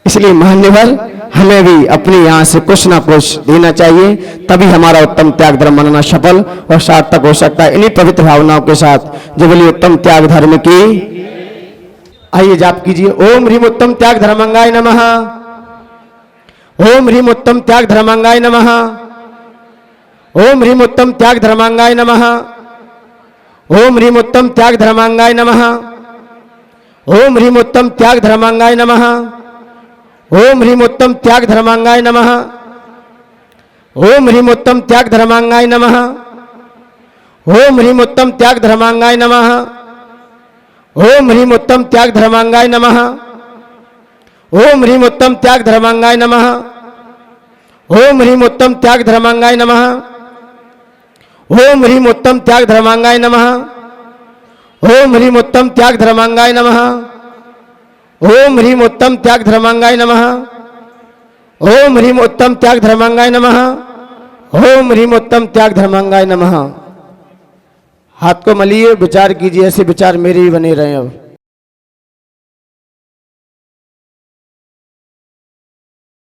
इसलिए मान्यवर हमें भी अपने यहां से कुछ ना कुछ देना चाहिए, तभी हमारा उत्तम त्याग धर्म मनाना सफल और सार्थक हो सकता है। इन्हीं पवित्र भावनाओं के साथ जो बोली उत्तम त्याग धर्म की, आइए जाप कीजिए। ओम ह्रीम उत्तम त्याग धर्मांगाय नमः। ओम ह्रीम उत्तम त्याग धर्मांगाय नमः। ओम ह्रीम उत्तम त्याग धर्मांगाय नमः। ओम ह्रीम उत्तम त्याग धर्मांगाय नमः। ओम ह्रीम उत्तम त्याग धर्मांगाय नमः। ओम ह्रीम उत्तम त्याग धर्मांगाय नमः। ओम ह्रीम उत्तम त्याग धर्मांगाय नमः। ओम ह्रीम उत्तम त्याग धर्मांगाय नमः। ओम ह्रीम उत्तम त्याग धर्मांगाय नमः। ओम ह्रीम उत्तम त्याग धर्मांगाय नमः। ओम ह्रीम उत्तम त्याग धर्मांगाय नमः। ओम ह्रीम उत्तम त्याग धर्मांगाय नमः। ओम ह्रीम उत्तम त्याग धर्मांगाय नमः। ओम ह्रीम उत्तम त्याग धर्मांगाय नमः। ओम ह्रीम उत्तम त्याग धर्मांगाय नमः। ओम ह्रीम उत्तम त्याग धर्मांगाय नमः। हाथ को मलिए, विचार कीजिए, ऐसे विचार मेरे ही बने रहे अब।